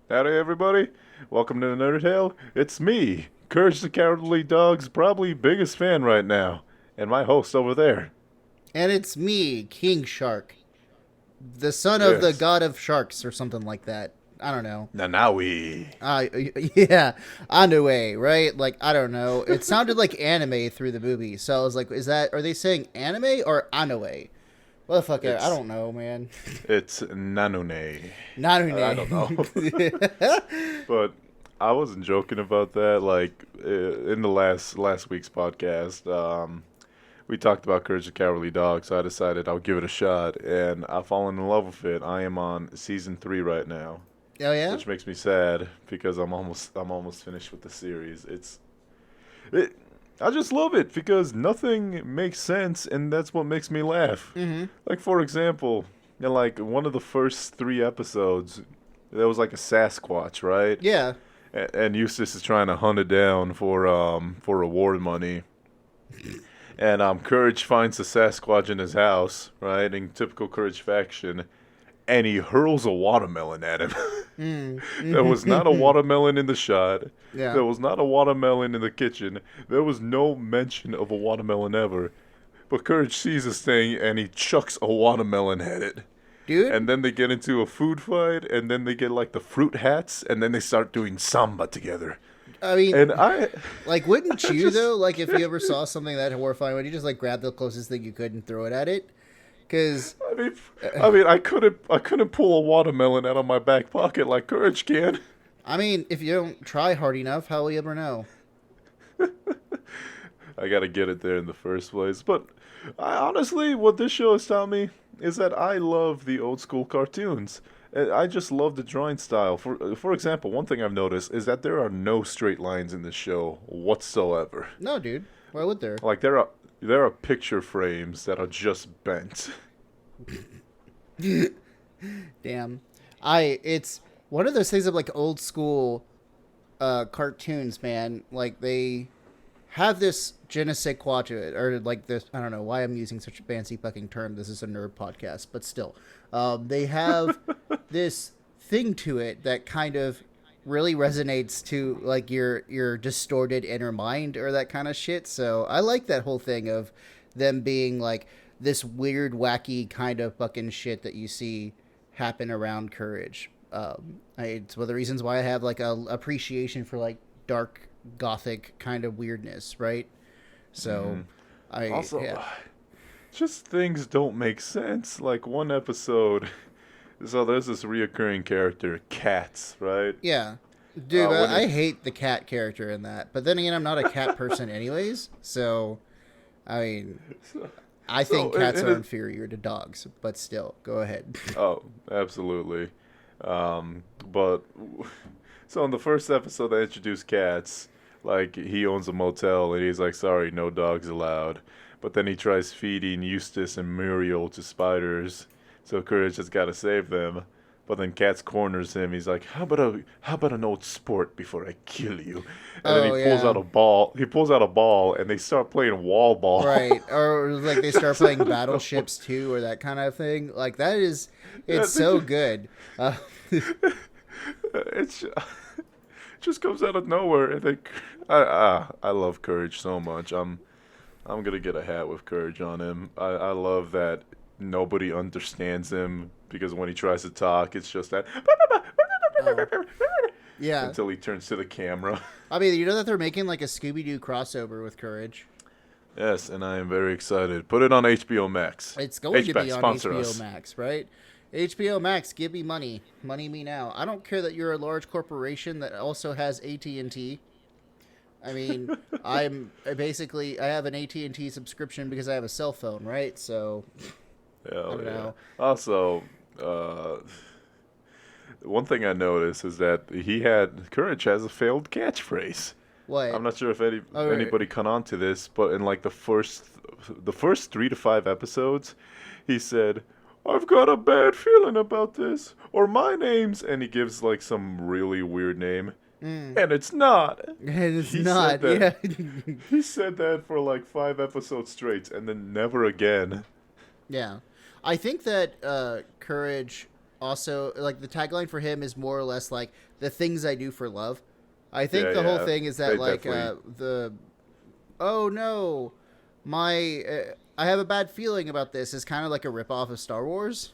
Howdy, everybody. Welcome to the Nerd Tale. It's me, Courage the Cowardly Dog's probably biggest fan right now, and my host over there. And it's me, King Shark, the son of the Yes, god of sharks or something like that. I don't know. Nanawi. Uh, yeah, Anue, right? Like, I don't know. It sounded like anime through the movie. So I was like, are they saying anime or Anue? What the fuck? I It's don't know, man. it's Nanune. I don't know, Nanune. but I wasn't joking about that. Like in the last week's podcast, we talked about Courage the Cowardly Dog, so I decided I'll give it a shot, and I've fallen in love with it. I am on season 3 right now, Oh, yeah? which makes me sad because I'm almost finished with the series. It, I just love it because nothing makes sense, and that's what makes me laugh. Mm-hmm. Like for example, in like one of the first 3 episodes, there was like a Sasquatch, right? Yeah. And Eustace is trying to hunt it down for reward money. And Courage finds the Sasquatch in his house, right? In typical Courage faction, and he hurls a watermelon at him. There was not a Mm. watermelon in the shot. Yeah. There was not a watermelon in the kitchen. There was no mention of a watermelon ever. But Courage sees this thing and he chucks a watermelon at it. Dude, And then they get into a food fight, and then they get like the fruit hats, and then they start doing samba together. I mean, And I, like, wouldn't I you just, though? Like, if you ever saw something that horrifying, would you just like grab the closest thing you could and throw it at it? Because, I mean, I couldn't pull a watermelon out of my back pocket like Courage can. I mean, if you don't try hard enough, how will you ever know? I gotta get it there in the first place. But honestly, what this show has taught me is that I love the old school cartoons. I just love the drawing style. For example, one thing I've noticed is that there are no straight lines in this show whatsoever. No, dude. Why would there? Like there are picture frames that are just bent. Damn. It's one of those things of like old school cartoons, man. Like they have this je ne sais quoi to it, or like this. I don't know why I'm using such a fancy fucking term. This is a nerd podcast, but still, they have this thing to it that kind of really resonates to like your distorted inner mind or that kind of shit. So I like that whole thing of them being like this weird, wacky kind of fucking shit that you see happen around Courage. It's one of the reasons why I have like a appreciation for like dark gothic kind of weirdness, right? So, Mhm. I Also, yeah, just things don't make sense. Like one episode, so there's this reoccurring character, Cats, right? yeah, dude, When I it hate the cat character in that. But then again, I'm not a cat person, anyways. So, I mean, so, I think so cats in are it, inferior to dogs. But still, go ahead. oh, absolutely. But so in the first episode, they introduced Cats. Like he owns a motel, and he's like, "Sorry, no dogs allowed." But then he tries feeding Eustace and Muriel to spiders, so Courage has got to save them. But then Cats corners him. He's like, "How about an old sport before I kill you?" And then he Oh pulls yeah, out a ball. He pulls out a ball, and they start playing wall ball. right. Or like they start It's playing out of nowhere. battleships too, or that kind of thing. Like that is, Yeah, it's so good. Uh, it's just comes out of nowhere. And I love Courage so much. I'm gonna get a hat with Courage on him. I love that nobody understands him because when he tries to talk, it's just that oh yeah. until he turns to the camera. I mean, you know that they're making like a Scooby Doo crossover with Courage. Yes, and I am very excited. Put it on HBO Max. It's going to be on Sponsor HBO us. Max, right? HBO Max, give me money, money me now. I don't care that you're a large corporation that also has AT&T. I mean, I have an AT&T subscription because I have a cell phone, right? So I Hell don't yeah. know. Also, uh, one thing I noticed is that Courage has a failed catchphrase. I'm What? not sure if Oh, right. anybody caught on to this, but in like the first 3 to 5 episodes, he said, "I've got a bad feeling about this," or "My name's," and he gives like some really weird name, Mm. and it's not. And it's He said not. that. Yeah. He said that for like 5 episodes straight, and then never again. Yeah. I think that Courage also like the tagline for him is more or less like the things I do for love. I think Yeah, the whole yeah. thing is They that like definitely. the oh no, my I have a bad feeling about this is kind of like a ripoff of Star Wars,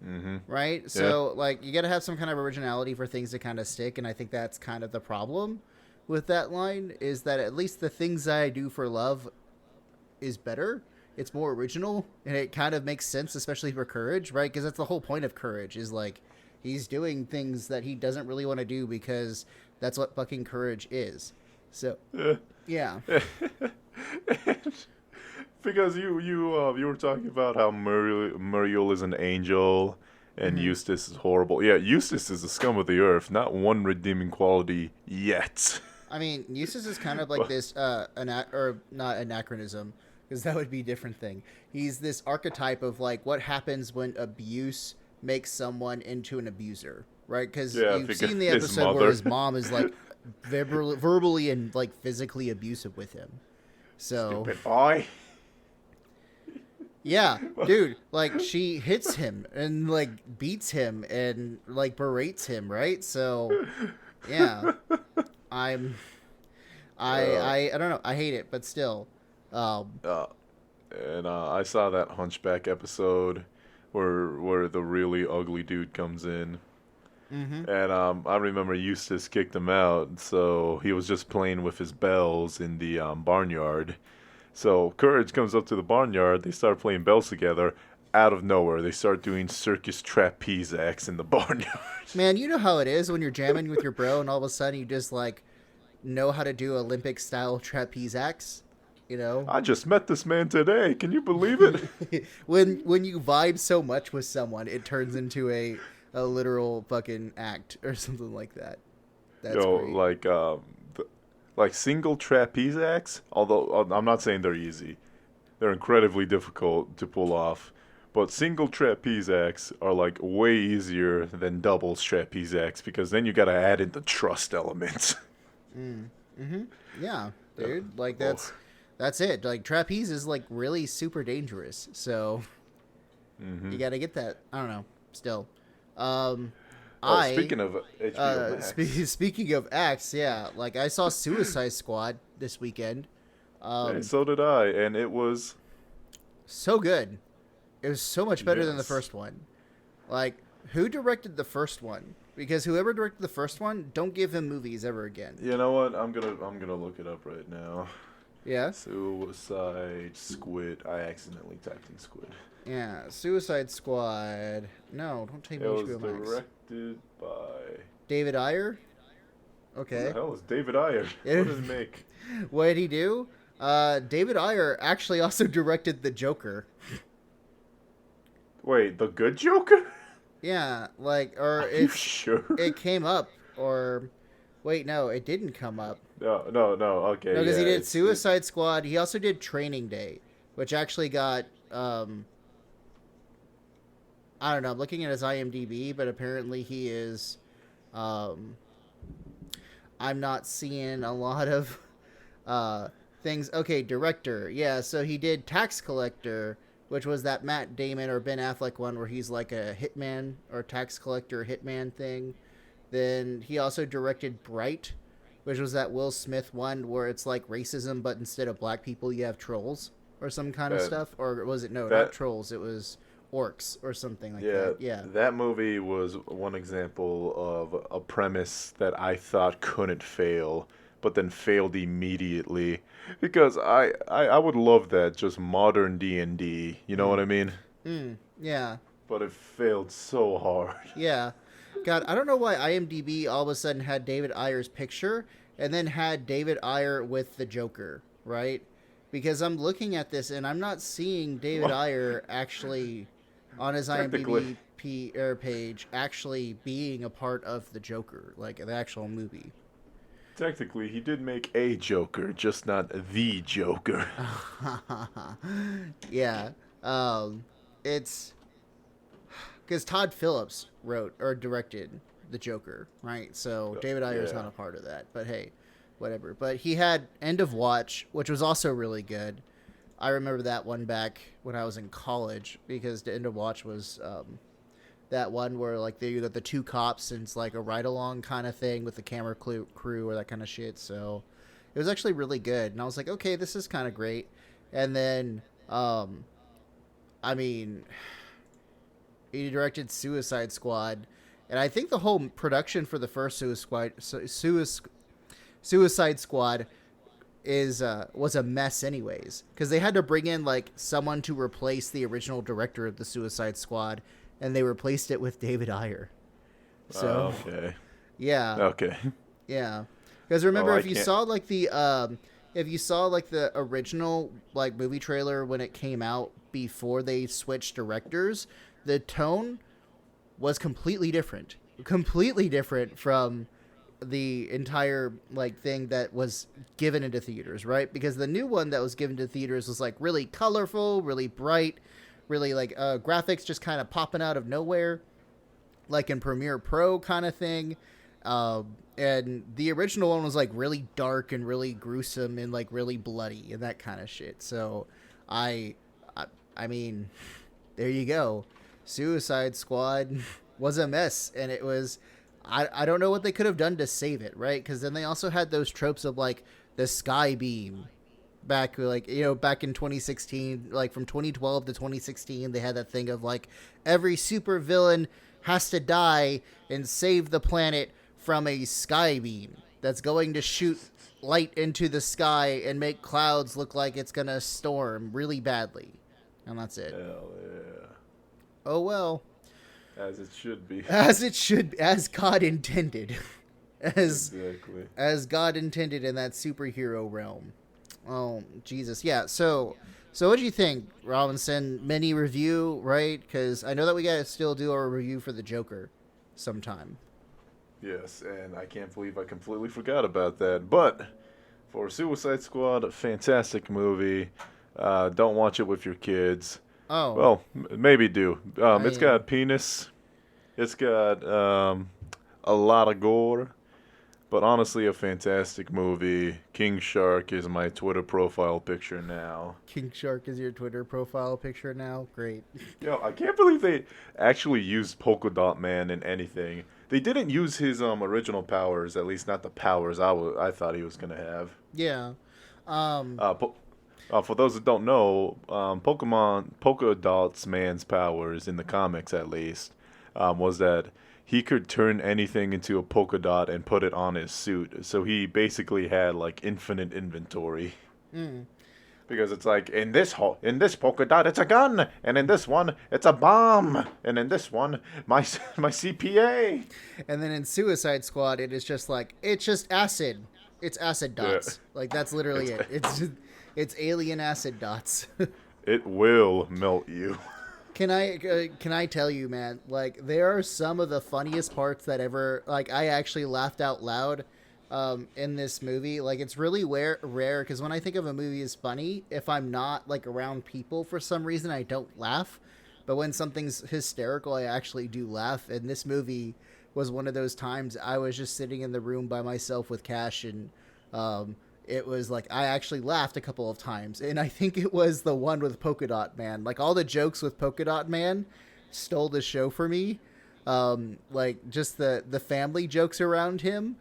Mm-hmm. right? Yeah. So like you got to have some kind of originality for things to kind of stick, and I think that's kind of the problem with that line is that at least the things I do for love is better. It's more original, and it kind of makes sense, especially for courage, right? Because that's the whole point of courage is like he's doing things that he doesn't really want to do because that's what fucking courage is. So Yeah. yeah. Because you were talking about how Muriel is an angel and Mm-hmm. Eustace is horrible. Yeah, Eustace is the scum of the earth. Not one redeeming quality yet. I mean, Eustace is kind of like But this, or not anachronism, because that would be a different thing. He's this archetype of like what happens when abuse makes someone into an abuser, right? Because yeah, you've because seen the his episode where mother. his mom is like verbally and like physically abusive with him. So Stupid boy. yeah, dude, like she hits him and like beats him and like berates him, right? So yeah, I'm Uh, I don't know. I hate it, but still. Um, uh, and I saw that Hunchback episode where the really ugly dude comes in. mm-hmm. And I remember Eustace kicked him out, so he was just playing with his bells in the barnyard. So Courage comes up to the barnyard. They start playing bells together. Out of nowhere, they start doing circus trapeze acts in the barnyard. Man, you know how it is when you're jamming with your bro, and all of a sudden you just like know how to do Olympic style trapeze acts. You know, I just met this man today. Can you believe it? when you vibe so much with someone, it turns into a literal fucking act or something like that. That's great. Like like single trapeze acts. Although I'm not saying they're easy, they're incredibly difficult to pull off. But single trapeze acts are like way easier than doubles trapeze acts because then you gotta add in the trust element. Mm. Mm-hmm. Yeah, Yeah. dude. Like Oh. that's it. Like trapeze is like really super dangerous. So you Mm-hmm. got to get that. I don't know. Still, um, Oh, I speaking of HBO Max, speaking of acts, yeah. Like I saw Suicide Squad this weekend. hey, Um, so did I, and it was so good. It was so much better than the yes. first one. Like who directed the first one? Because whoever directed the first one, don't give him movies ever again. You know what? I'm gonna look it up right now. Yeah. Suicide Squid. I accidentally typed in Squid. Yeah, Suicide Squad. No, don't take It me was HBO Max. directed by. David Ayer. Who the Okay. hell is David Ayer? What did it make? What did he do? David Ayer actually also directed The Joker. Wait, the good Joker? Yeah, like, or Are you it's sure? it came up, or wait, no, it didn't come up. No, no, no. No, Okay, because he yeah, did it's Suicide Squad. He also did Training Day, which actually got I don't know. I'm looking at his IMDb, but apparently he is. Um, I'm not seeing a lot of things. Okay, director. Yeah, so he did Tax Collector, which was that Matt Damon or Ben Affleck one where he's like a hitman or tax collector hitman thing. Then he also directed Bright, which was that Will Smith one where it's like racism, but instead of black people, you have trolls or some kind of that stuff. Or was it, no, not that trolls, it was orcs or something like yeah, that. Yeah. that movie was one example of a premise that I thought couldn't fail, but then failed immediately because I would love that just modern D&D, you know what Mm. I mean? Yeah. But it failed so hard. Yeah. God, I don't know why IMDb all of a sudden had David Ayer's picture and then had David Ayer with the Joker, right? Because I'm looking at this and I'm not seeing David Well, Ayer actually on his technically, page actually being a part of the Joker, like the actual movie. technically he did make a Joker, just not the Joker. Yeah. It's because Todd Phillips wrote or directed the Joker, right? So David Ayer's Yeah. not a part of that. But hey, whatever. But he had End of Watch, which was also really good. I remember that one back when I was in college because the End of Watch was that one where like you got the two cops and it's like a ride along kind of thing with the camera crew or that kind of shit. So it was actually really good, and I was like, okay, this is kind of great. And then, I mean, he directed Suicide Squad, and I think the whole production for the first Suicide Squad is was a mess anyways, because they had to bring in like someone to replace the original director of the Suicide Squad, and they replaced it with David Ayer. So Okay. yeah, Okay. yeah. Because remember, Well, I if you can't. saw like the original like movie trailer when it came out before they switched directors, the tone was completely different from the entire like thing that was given into theaters, right? Because the new one that was given to theaters was like really colorful, really bright, really like graphics just kind of popping out of nowhere, like in Premiere Pro kind of thing. And the original one was like really dark and really gruesome and like really bloody and that kind of shit. So I, I mean, there you go. Suicide Squad was a mess, and it was. I don't know what they could have done to save it, right? Because then they also had those tropes of like the sky beam back, like back in 2016, like from 2012 to 2016, they had that thing of like every super villain has to die and save the planet from a sky beam that's going to shoot light into the sky and make clouds look like it's gonna storm really badly, and that's it. Hell yeah. Oh well. As it should be. As it should, as God intended, Exactly. as God intended in that superhero realm. Oh Jesus, yeah. So what do you think, Robinson? Mini review, right? Because I know that we gotta still do our review for the Joker, sometime. Yes, and I can't believe I completely forgot about that. But for Suicide Squad, a fantastic movie. Don't watch it with your kids. Oh, Well, maybe do. It's I got penis. It's got a lot of gore. But honestly, a fantastic movie. King Shark is my Twitter profile picture now. King Shark is your Twitter profile picture now. Great. Yo, I can't believe they actually used Polka Dot Man in anything. They didn't use his original powers, at least not the powers I thought he was gonna have. Yeah. Um. For those that don't know, Polka Dots Man's powers in the comics, at least, was that he could turn anything into a polka dot and put it on his suit. So he basically had like infinite inventory. Mm. Because it's like in this polka dot it's a gun, and in this one it's a bomb, and in this one my CPA. And then in Suicide Squad, it's just acid. It's acid Yeah. dots. Like that's literally It's, it. It's alien acid dots. it will melt you. Can I tell you, man? Like there are some of the funniest parts that ever. Like I actually laughed out loud, in this movie. Like it's really rare because when I think of a movie as funny, if I'm not like around people for some reason, I don't laugh. But when something's hysterical, I actually do laugh. And this movie was one of those times I was just sitting in the room by myself with Cash, and it was like I actually laughed a couple of times, and I think it was the one with Polka Dot Man. Like all the jokes with Polka Dot Man stole the show for me. Like just the family jokes around him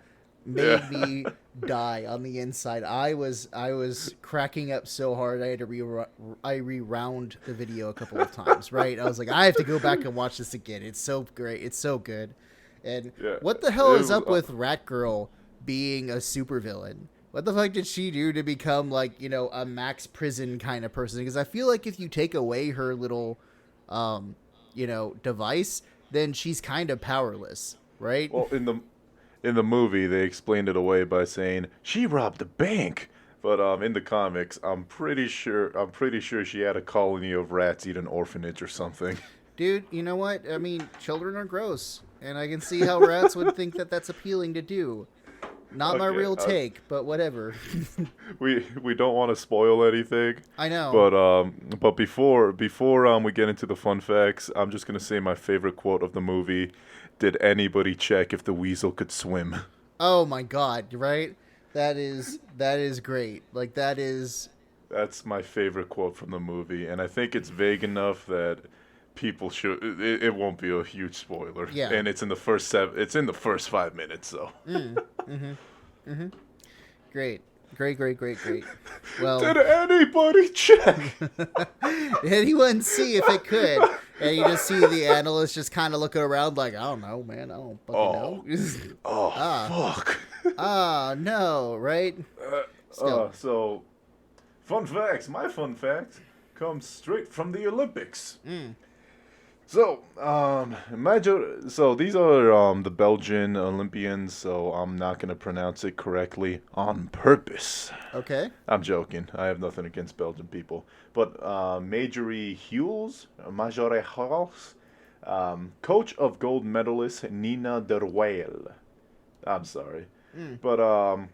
made Yeah. me die on the inside. I was cracking up so hard I had to rewound the video a couple of times. Right, I was like, I have to go back and watch this again. It's so great. It's so good. And Yeah. what the hell It is was, up with Rat Girl being a supervillain? What the fuck did she do to become like a max prison kind of person? Because I feel like if you take away her little, device, then she's kind of powerless, right? Well, in the movie, they explained it away by saying she robbed a bank. But in the comics, I'm pretty sure she had a colony of rats eat an orphanage or something. Dude, you know what? I mean, children are gross, and I can see how rats would think that that's appealing to do. Not my Okay, real take, but whatever. we don't want to spoil anything. I know. But before we get into the fun facts, I'm just gonna say my favorite quote of the movie. Did anybody check if the weasel could swim? Oh my god, right? That is great. Like That's my favorite quote from the movie, and I think it's vague enough that people should. It won't be a huge spoiler. Yeah. And it's in the first It's in the first 5 minutes. So. Great. Great. Well, Did anybody check? anyone see if it could? And you just see the analyst just kind of looking around like, I don't know, man. I don't fucking know. Fuck. No, right? Still. So, fun facts. My fun fact comes straight from the Olympics. So, these are the Belgian Olympians, so I'm not going to pronounce it correctly on purpose. Okay. I'm joking. I have nothing against Belgian people. But Marjorie Hughes, coach of gold medalist Nina Derweil. I'm sorry. But,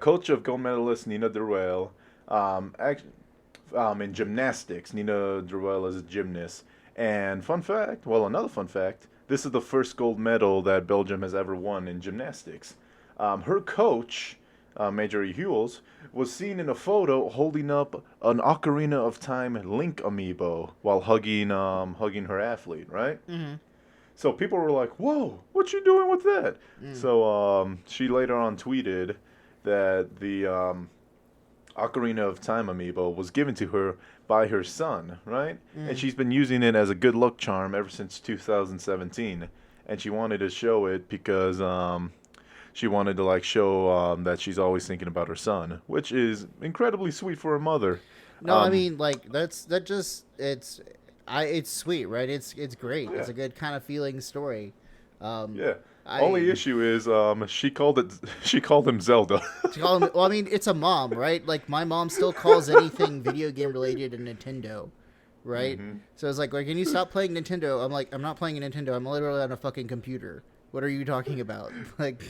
coach of gold medalist Nina Derweil. In gymnastics, Nina Derweil is a gymnast. And another fun fact, this is the first gold medal that Belgium has ever won in gymnastics. Her coach, Marjorie Hughes, was seen in a photo holding up an Ocarina of Time Link amiibo while hugging her athlete, right? Mm-hmm. So people were like, whoa, what you doing with that? So she later on tweeted that the Ocarina of Time amiibo was given to her by her son, right? And she's been using it as a good luck charm ever since 2017. And she wanted to show it because she wanted to show that she's always thinking about her son, which is incredibly sweet for a mother. No, I mean it's sweet, right? It's great. Yeah. It's a good kind of feeling story. Only issue is she called him Zelda. Well, I mean, it's a mom, right? Like my mom still calls anything video game related a Nintendo, right? Mm-hmm. So it's like, can you stop playing Nintendo? I'm like, I'm not playing a Nintendo. I'm literally on a fucking computer. What are you talking about? Like,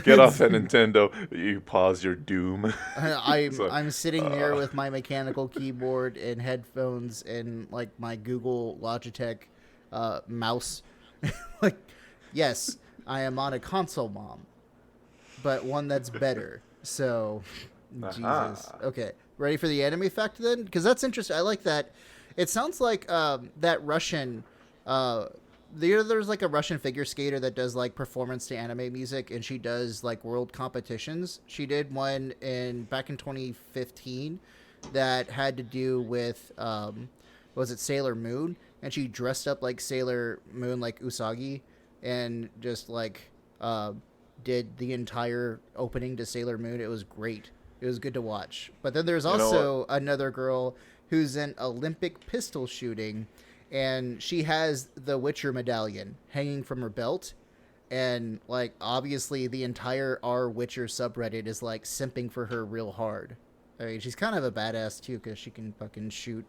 get off that Nintendo. You pause your doom. I'm sitting there with my mechanical keyboard and headphones and like my Google Logitech mouse. Like, yes, I am on a console, Mom, but one that's better. So, Jesus. Okay, ready for the anime fact then? Because that's interesting. I like that. It sounds like that Russian. There's like a Russian figure skater that does like performance to anime music, and she does like world competitions. She did one back in 2015 that had to do with was it Sailor Moon, and she dressed up like Sailor Moon, like Usagi, and just like did the entire opening to Sailor Moon. It was great. It was good to watch. But then there's also another girl who's in Olympic pistol shooting, and she has the Witcher medallion hanging from her belt. And, like, obviously the entire R Witcher subreddit is, like, simping for her real hard. I mean, she's kind of a badass, too, because she can fucking shoot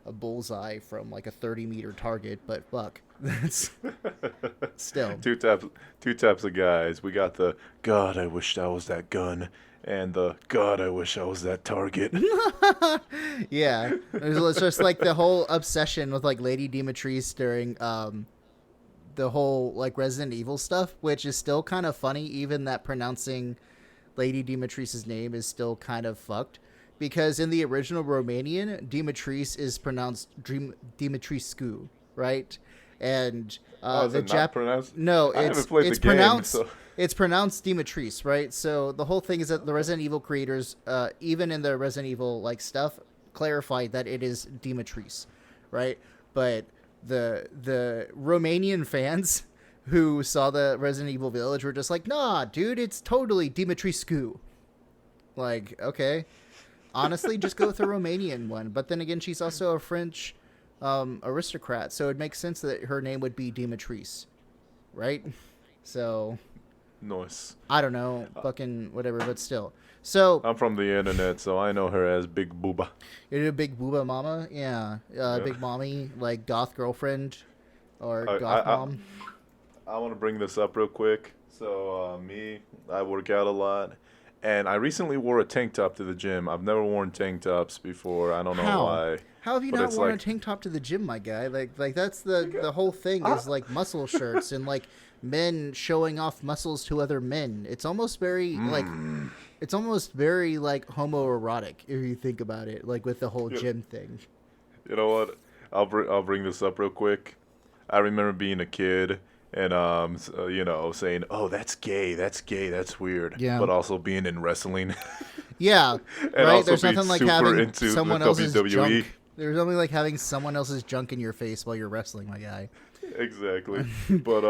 a bullseye from, like, a 30-meter target. But, fuck, that's still. Two types of guys. We got the, God, I wish I was that gun. And the, God, I wish I was that target. Yeah. It's just like the whole obsession with like Lady Dimitrescu during the whole like Resident Evil stuff, which is still kind of funny. Even that pronouncing Lady Dimitrescu's name is still kind of fucked. Because in the original Romanian, Dimitrescu is pronounced Dimitrescu, right? And the Japanese. No, it's pronounced. So. It's pronounced Dimitrescu, right? So the whole thing is that the Resident Evil creators, even in the Resident Evil like stuff, clarified that it is Dimitrescu, right? But the Romanian fans who saw the Resident Evil Village were just like, nah, dude, it's totally Dimitrescu. Like, okay. Honestly, just go with the Romanian one. But then again, she's also a French aristocrat, so it makes sense that her name would be Dimitrescu, right? So... Nice. I don't know, fucking whatever, but still. So I'm from the internet, so I know her as Big Booba. You're a Big Booba mama? Yeah. Big mommy, like goth girlfriend or goth mom. I want to bring this up real quick. So I work out a lot, and I recently wore a tank top to the gym. I've never worn tank tops before. I don't know why. How have you not worn a tank top to the gym, my guy? Like that's the whole thing is like muscle shirts and like men showing off muscles to other men. It's almost very like homoerotic if you think about it, like with the whole gym thing. You know what? I'll bring this up real quick. I remember being a kid and saying, "Oh, that's gay. That's gay. That's weird." Yeah. But also being in wrestling Yeah, and right. also There's being nothing like super having into the someone else's WWE. junk. There's nothing like having someone else's junk in your face while you're wrestling, my guy. Exactly. But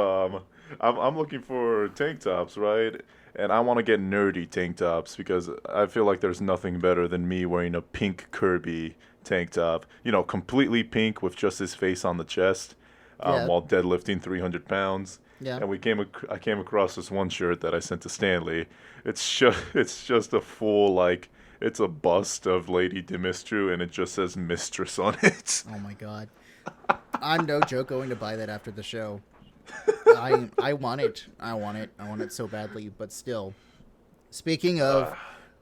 I'm looking for tank tops, right? And I want to get nerdy tank tops because I feel like there's nothing better than me wearing a pink Kirby tank top. You know, completely pink with just his face on the chest, Yeah, while deadlifting 300 pounds. yeah. And I came across this one shirt that I sent to Stanley. It's just a full like it's a bust of Lady Dimistru and it just says Mistress on it. Oh my god, I'm no joke going to buy that after the show. I want it. I want it. I want it so badly. But still, speaking of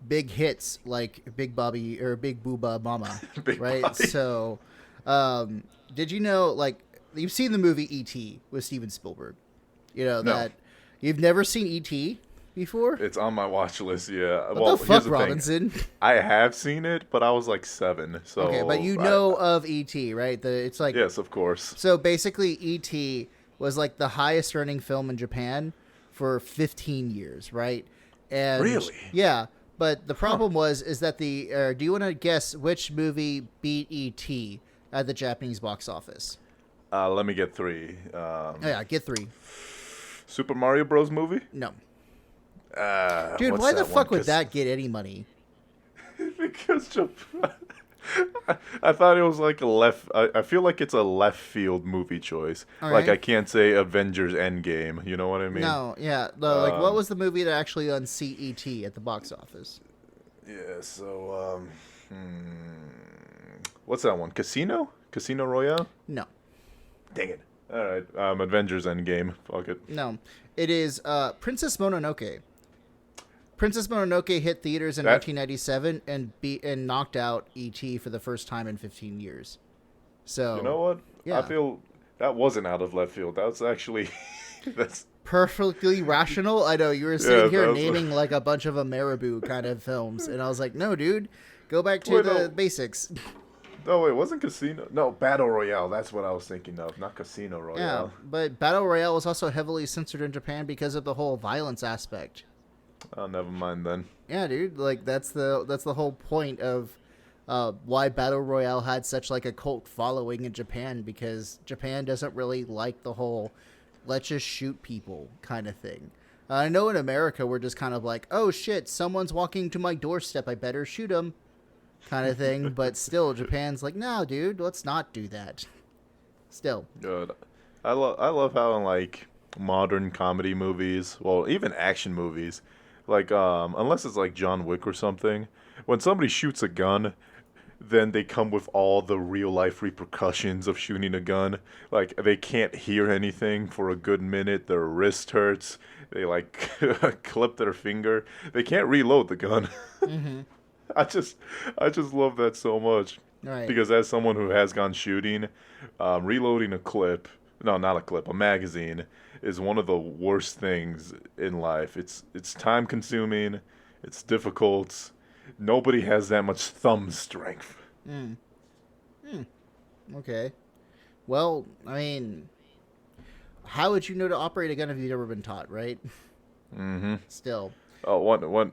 big hits like Big Bobby or Big Booba Mama, Big right? Bobby. So, did you know like you've seen the movie E.T. with Steven Spielberg? You know No. that you've never seen E.T. before? It's on my watch list, yeah. What Well, the here's fuck, Robinson? I have seen it, but I was like 7, so Okay, but you know of E.T., right? It's like yes, of course. so basically E.T. was like the highest earning film in Japan for 15 years, right? And Really? yeah, but the problem is that do you want to guess which movie beat E.T. at the Japanese box office? Let me get 3. Yeah, get 3. Super Mario Bros. Movie? No. Dude, what's why the that fuck one? would that get any money? Because Japan. I thought it was like a left. I feel like it's a left field movie choice. All Like right. I can't say Avengers Endgame. You know what I mean? No, yeah. Like, what was the movie that actually unseat E.T. at the box office? Yeah. So what's that one? Casino Royale? No. Dang it. All right. Avengers Endgame. Fuck it. No. It is Princess Mononoke. Princess Mononoke hit theaters in That- 1997 and knocked out E.T. for the first time in 15 years. So You know what? Yeah. I feel that wasn't out of left field. That was actually that's perfectly rational. I know you were sitting Yeah, here that was- naming like a bunch of Ameribu kind of films, and I was like, no, dude, go back to Wait, the no. basics. no wait, wasn't Casino? No, Battle Royale. That's what I was thinking of, not Casino Yeah, Royale. but Battle Royale was also heavily censored in Japan because of the whole violence aspect. Oh, never mind then. Yeah, dude. Like that's the whole point of why Battle Royale had such like a cult following in Japan, because Japan doesn't really like the whole let's just shoot people kind of thing. I know in America we're just kind of like, oh shit, someone's walking to my doorstep, I better shoot him, kind of thing. But still, Japan's like, no, dude, let's not do that. Still, Good. I love how in like modern comedy movies, well, even action movies, like unless it's like John Wick or something, when somebody shoots a gun, then they come with all the real life repercussions of shooting a gun. Like they can't hear anything for a good minute, their wrist hurts, they like clip their finger. They can't reload the gun. mm-hmm. I just love that so much. Right. Because as someone who has gone shooting, reloading a clip, no, not a clip, a magazine, is one of the worst things in life. It's time consuming, it's difficult. Nobody has that much thumb strength. Okay. Well, I mean, how would you know to operate a gun if you've never been taught, right? Mm-hmm. Still. Oh,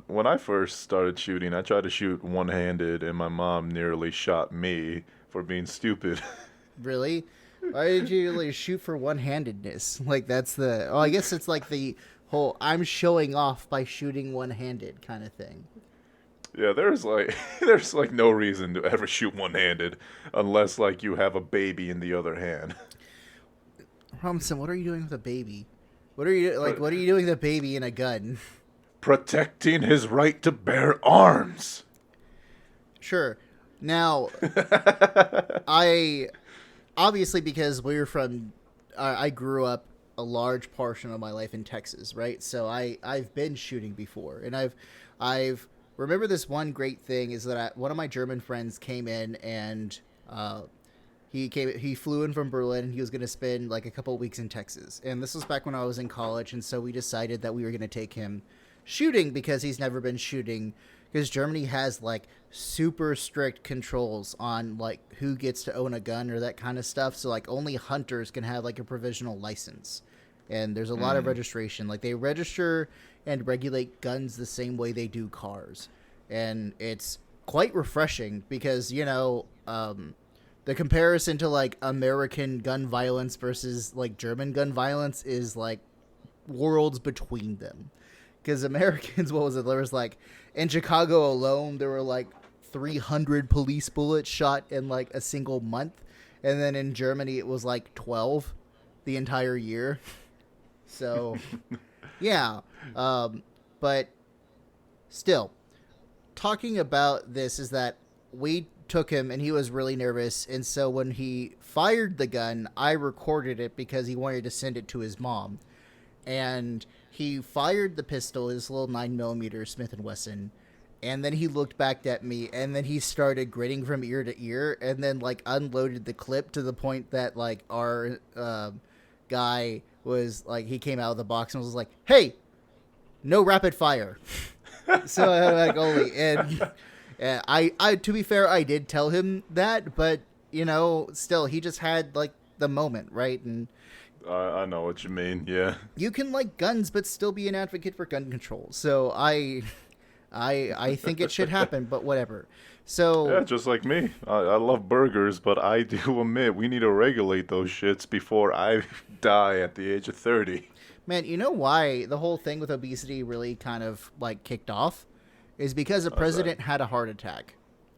when I first started shooting, I tried to shoot one-handed, and my mom nearly shot me for being stupid. Really? Why did you like shoot for one-handedness? Like that's the I guess it's like the whole I'm showing off by shooting one-handed kind of thing. Yeah, there's like no reason to ever shoot one-handed unless like you have a baby in the other hand. Robinson, what are you doing with a baby? What are you like? What are you doing with a baby and a gun? Protecting his right to bear arms. Sure. Now, I obviously because we're from, I grew up a large portion of my life in Texas, right? So I've been shooting before, and I've remember this one great thing is that one of my German friends came in and he flew in from Berlin. He was going to spend like a couple of weeks in Texas, and this was back when I was in college, and so we decided that we were going to take him shooting because he's never been shooting because Germany has like super strict controls on like who gets to own a gun or that kind of stuff. So like only hunters can have like a provisional license, and there's a lot of registration. Like they register and regulate guns the same way they do cars, and it's quite refreshing because the comparison to like American gun violence versus like German gun violence is like worlds between them. Because Americans, what was it? There was like in Chicago alone, there were like 300 police bullets shot in like a single month, and then in Germany it was like 12 the entire year. So, yeah, but still, talking about this is that we took him and he was really nervous, and so when he fired the gun, I recorded it because he wanted to send it to his mom, and he fired the pistol, his little 9mm Smith & Wesson, and then he looked back at me, and then he started grinning from ear to ear, and then like unloaded the clip to the point that like our guy was like, he came out of the box and was like, "Hey, no rapid fire." So I had like only, and I to be fair, I did tell him that, but still, he just had like the moment, right? And I know what you mean. Yeah, you can like guns, but still be an advocate for gun control. So I think it should happen, but whatever. So yeah, just like me. I love burgers, but I do admit we need to regulate those shits before I die at the age of 30. man, you know why the whole thing with obesity really kind of like kicked off is because a president had a heart attack.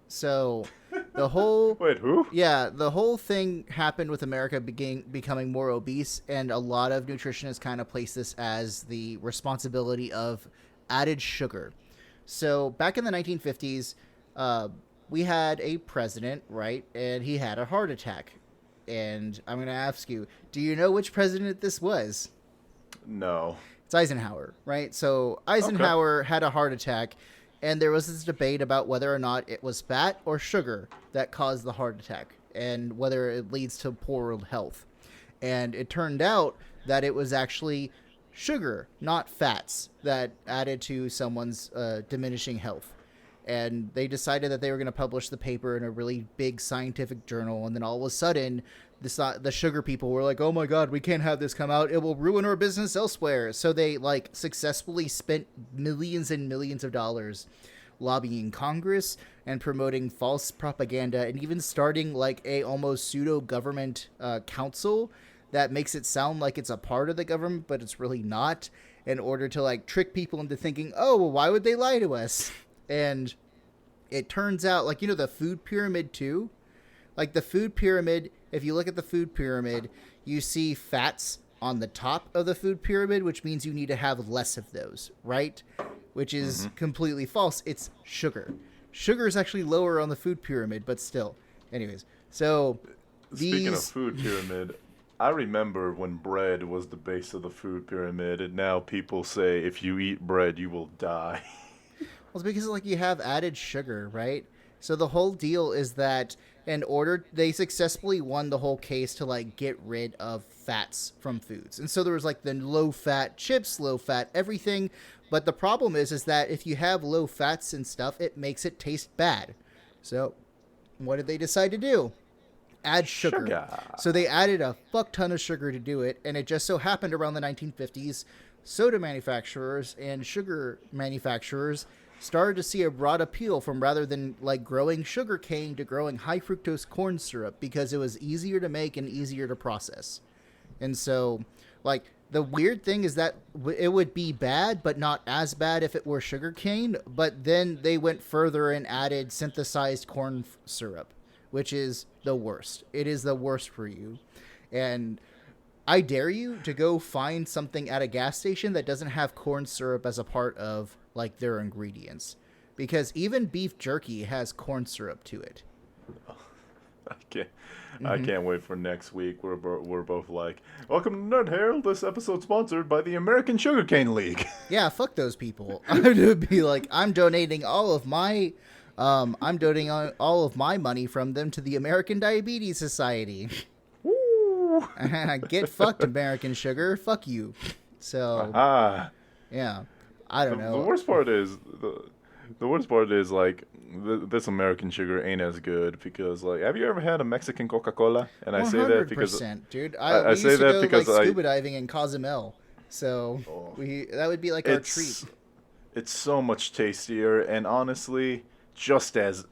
So the whole Wait, who? yeah, the whole thing happened with America becoming more obese, and a lot of nutritionists kind of place this as the responsibility of added sugar. So back in the 1950s, we had a president, right, and he had a heart attack. And I'm going to ask you, do you know which president this was? No. It's Eisenhower, right? So Eisenhower had a heart attack, and there was this debate about whether or not it was fat or sugar that caused the heart attack, and whether it leads to poor health. And it turned out that it was actually sugar, not fats, that added to someone's diminishing health. And they decided that they were going to publish the paper in a really big scientific journal, and then all of a sudden, the sugar people were like, "Oh my God, we can't have this come out. It will ruin our business elsewhere." So they like successfully spent millions and millions of dollars lobbying Congress and promoting false propaganda, and even starting like a almost pseudo government council that makes it sound like it's a part of the government, but it's really not, in order to like trick people into thinking, "Oh, well, why would they lie to us?" And it turns out, like, the food pyramid too. Like the food pyramid, if you look at the food pyramid, you see fats on the top of the food pyramid, which means you need to have less of those, right? Which is completely false. It's sugar. Sugar is actually lower on the food pyramid, but still. Anyways, so Speaking of food pyramid, I remember when bread was the base of the food pyramid, and now people say if you eat bread, you will die. Well, it's because like you have added sugar, right? So the whole deal is that they successfully won the whole case to like get rid of fats from foods. And so there was like the low fat chips, low fat everything. But the problem is that if you have low fats and stuff, it makes it taste bad. So what did they decide to do? Add sugar. So they added a fuck ton of sugar to do it. And it just so happened around the 1950s, soda manufacturers and sugar manufacturers started to see a broad appeal from, rather than like growing sugar cane, to growing high fructose corn syrup, because it was easier to make and easier to process. And so like the weird thing is that it would be bad, but not as bad if it were sugar cane. But then they went further and added synthesized corn syrup, which is the worst. It is the worst for you. And I dare you to go find something at a gas station that doesn't have corn syrup as a part of like their ingredients, because even beef jerky has corn syrup to it. I can't wait for next week. We're both like, "Welcome to Nerd Herald. This episode sponsored by the American Sugarcane League." Yeah, fuck those people. I would be like, I'm donating all of my money from them to the American Diabetes Society. Woo! Get fucked, American sugar. Fuck you. So, yeah. I don't know. The worst part is The worst part is like this American sugar ain't as good because like, have you ever had a Mexican Coca-Cola? And I One say that hundred because percent, dude. I We say used to that go like because I scuba diving in Cozumel, so oh, we that would be like our treat. it's it's so much tastier and honestly just as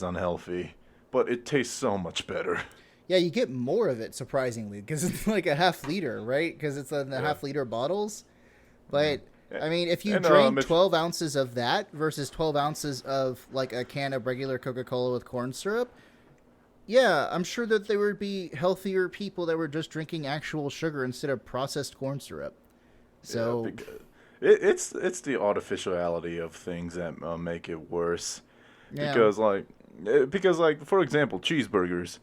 unhealthy, but it tastes so much better. Yeah, you get more of it surprisingly because it's like a half liter, right? Because it's in the Yeah. half liter bottles. Mm. But I mean, if you And drain if 12 ounces of that versus 12 ounces of like a can of regular Coca Cola with corn syrup, yeah, I'm sure that there would be healthier people that were just drinking actual sugar instead of processed corn syrup. yeah, So, because it's the artificiality of things that make it worse. yeah, Because like for example, cheeseburgers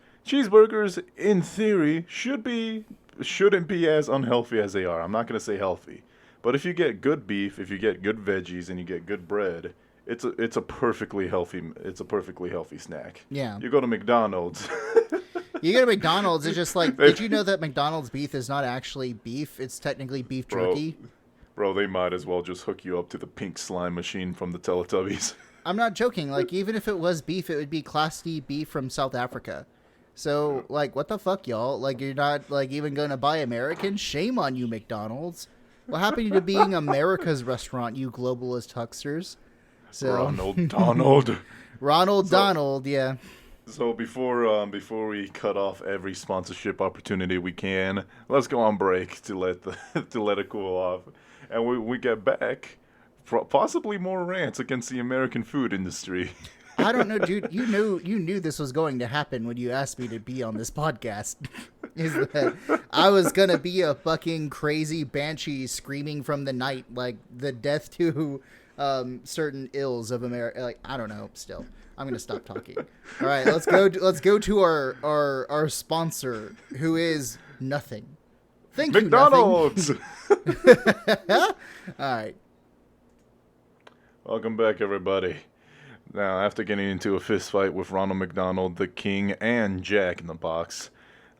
in theory shouldn't be as unhealthy as they are. I'm not gonna say healthy, but if you get good beef, if you get good veggies, and you get good bread, it's a perfectly healthy snack. yeah. You go to McDonald's. You go to McDonald's, it's just like, they, did you know that McDonald's beef is not actually beef? It's technically beef bro, jerky. bro, they might as well just hook you up to the pink slime machine from the Teletubbies. I'm not joking. Like, even if it was beef, it would be Class D beef from South Africa. So, like, what the fuck, y'all? Like, you're not, like, even going to buy American? Shame on you, McDonald's. What happened to being America's restaurant, you globalist hucksters? So, Ronald Donald. Ronald So, Donald, yeah. So before we cut off every sponsorship opportunity we can, let's go on break to let the to let it cool off, and we get back, possibly more rants against the American food industry. I don't know, dude. You knew this was going to happen when you asked me to be on this podcast. Is that I was gonna be a fucking crazy banshee screaming from the night, like the death to certain ills of America. Like, I don't know. Still, I'm gonna stop talking. All right, let's go. Let's go to our sponsor, who is nothing. Thank you, nothing. McDonald's. All right. Welcome back, everybody. Now, after getting into a fist fight with Ronald McDonald, the King, and Jack in the Box,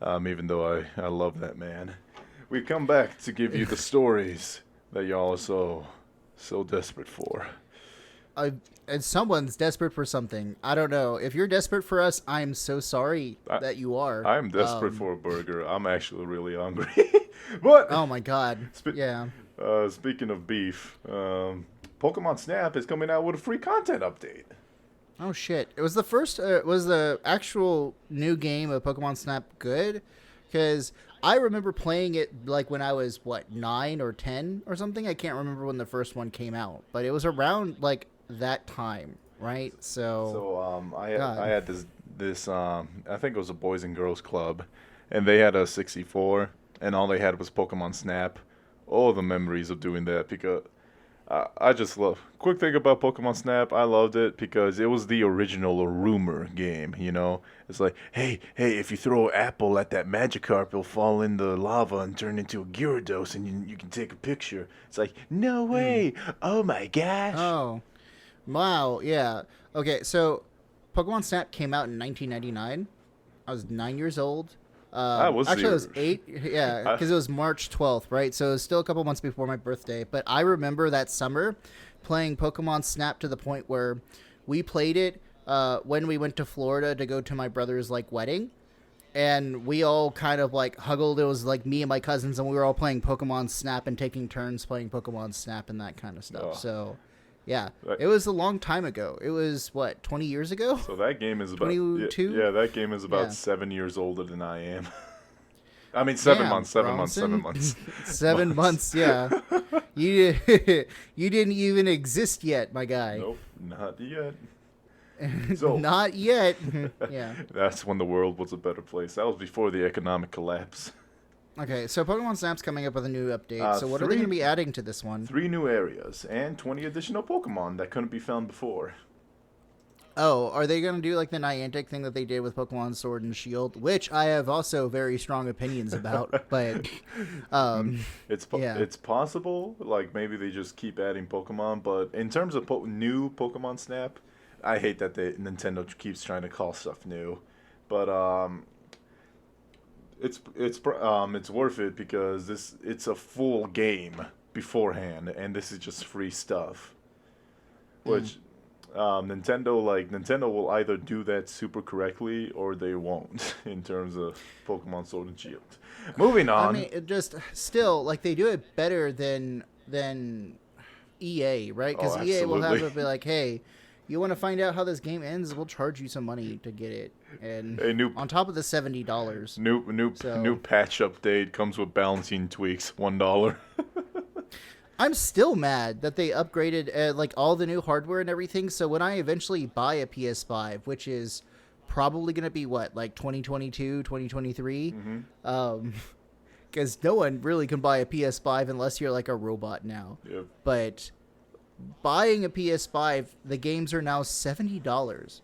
even though I love that man, we come back to give you the stories that y'all are so desperate for. And someone's desperate for something. I don't know. If you're desperate for us, I'm so sorry that you are. I'm desperate for a burger. I'm actually really hungry. But Oh my god. Yeah. speaking of beef, Pokemon Snap is coming out with a free content update. Oh shit! It was the first. Was the actual new game of Pokemon Snap good? Because I remember playing it like when I was 9 or 10 or something. I can't remember when the first one came out, but it was around like that time, right? So. So I God. had this I think it was a Boys and Girls Club, and they had a 64, and all they had was Pokemon Snap. Oh, the memories of doing that because I just love. Quick thing about Pokemon Snap, I loved it because it was the original rumor game. You know, it's like, hey, if you throw an apple at that Magikarp, it'll fall in the lava and turn into a Gyarados, and you can take a picture. It's like, no way! Oh my gosh! Oh. Wow. Yeah. Okay. So, Pokemon Snap came out in 1999. I was 9 years old. I was Actually, I was zero. 8. Yeah, I, because it was March 12th, right? So it was still a couple months before my birthday. But I remember that summer playing Pokemon Snap to the point where we played it when we went to Florida to go to my brother's like wedding, and we all kind of like huggled. It was like me and my cousins, and we were all playing Pokemon Snap and taking turns playing Pokemon Snap and that kind of stuff. Oh. So, yeah, that, it was a long time ago. It was 20 years ago? So that game is about 22? yeah, that game is about Yeah. 7 years older than I am. I mean 7 Damn, months, 7 months, Bronson. 7 months. 7 months, yeah. You you didn't even exist yet, my guy. Nope, not yet. So Not yet. Yeah. that's when the world was a better place. That was before the economic collapse. Okay, so Pokemon Snap's coming up with a new update. So what are they three- going to be adding to this one? 3 new areas and 20 additional Pokemon that couldn't be found before. Oh, are they going to do like the Niantic thing that they did with Pokemon Sword and Shield, which I have also very strong opinions about, but yeah. It's possible, like maybe they just keep adding Pokemon, but in terms of new Pokemon Snap, I hate that Nintendo keeps trying to call stuff new, but it's worth it because it's a full game beforehand, and this is just free stuff, which Nintendo will either do that super correctly or they won't in terms of Pokemon Sword and Shield. Moving I on. mean, it just still like they do it better than EA, right? Oh, Because EA will have absolutely. it be like, hey, you want to find out how this game ends? We'll charge you some money to get it, and A on top of the $70. new So patch update comes with balancing tweaks, $1. I'm still mad that they upgraded like all the new hardware and everything. So when I eventually buy a PS5, which is probably going to be what, like 2022, 2023, because no one really can buy a PS5 unless you're like a robot now. Yep. But buying a PS5, the games are now $70.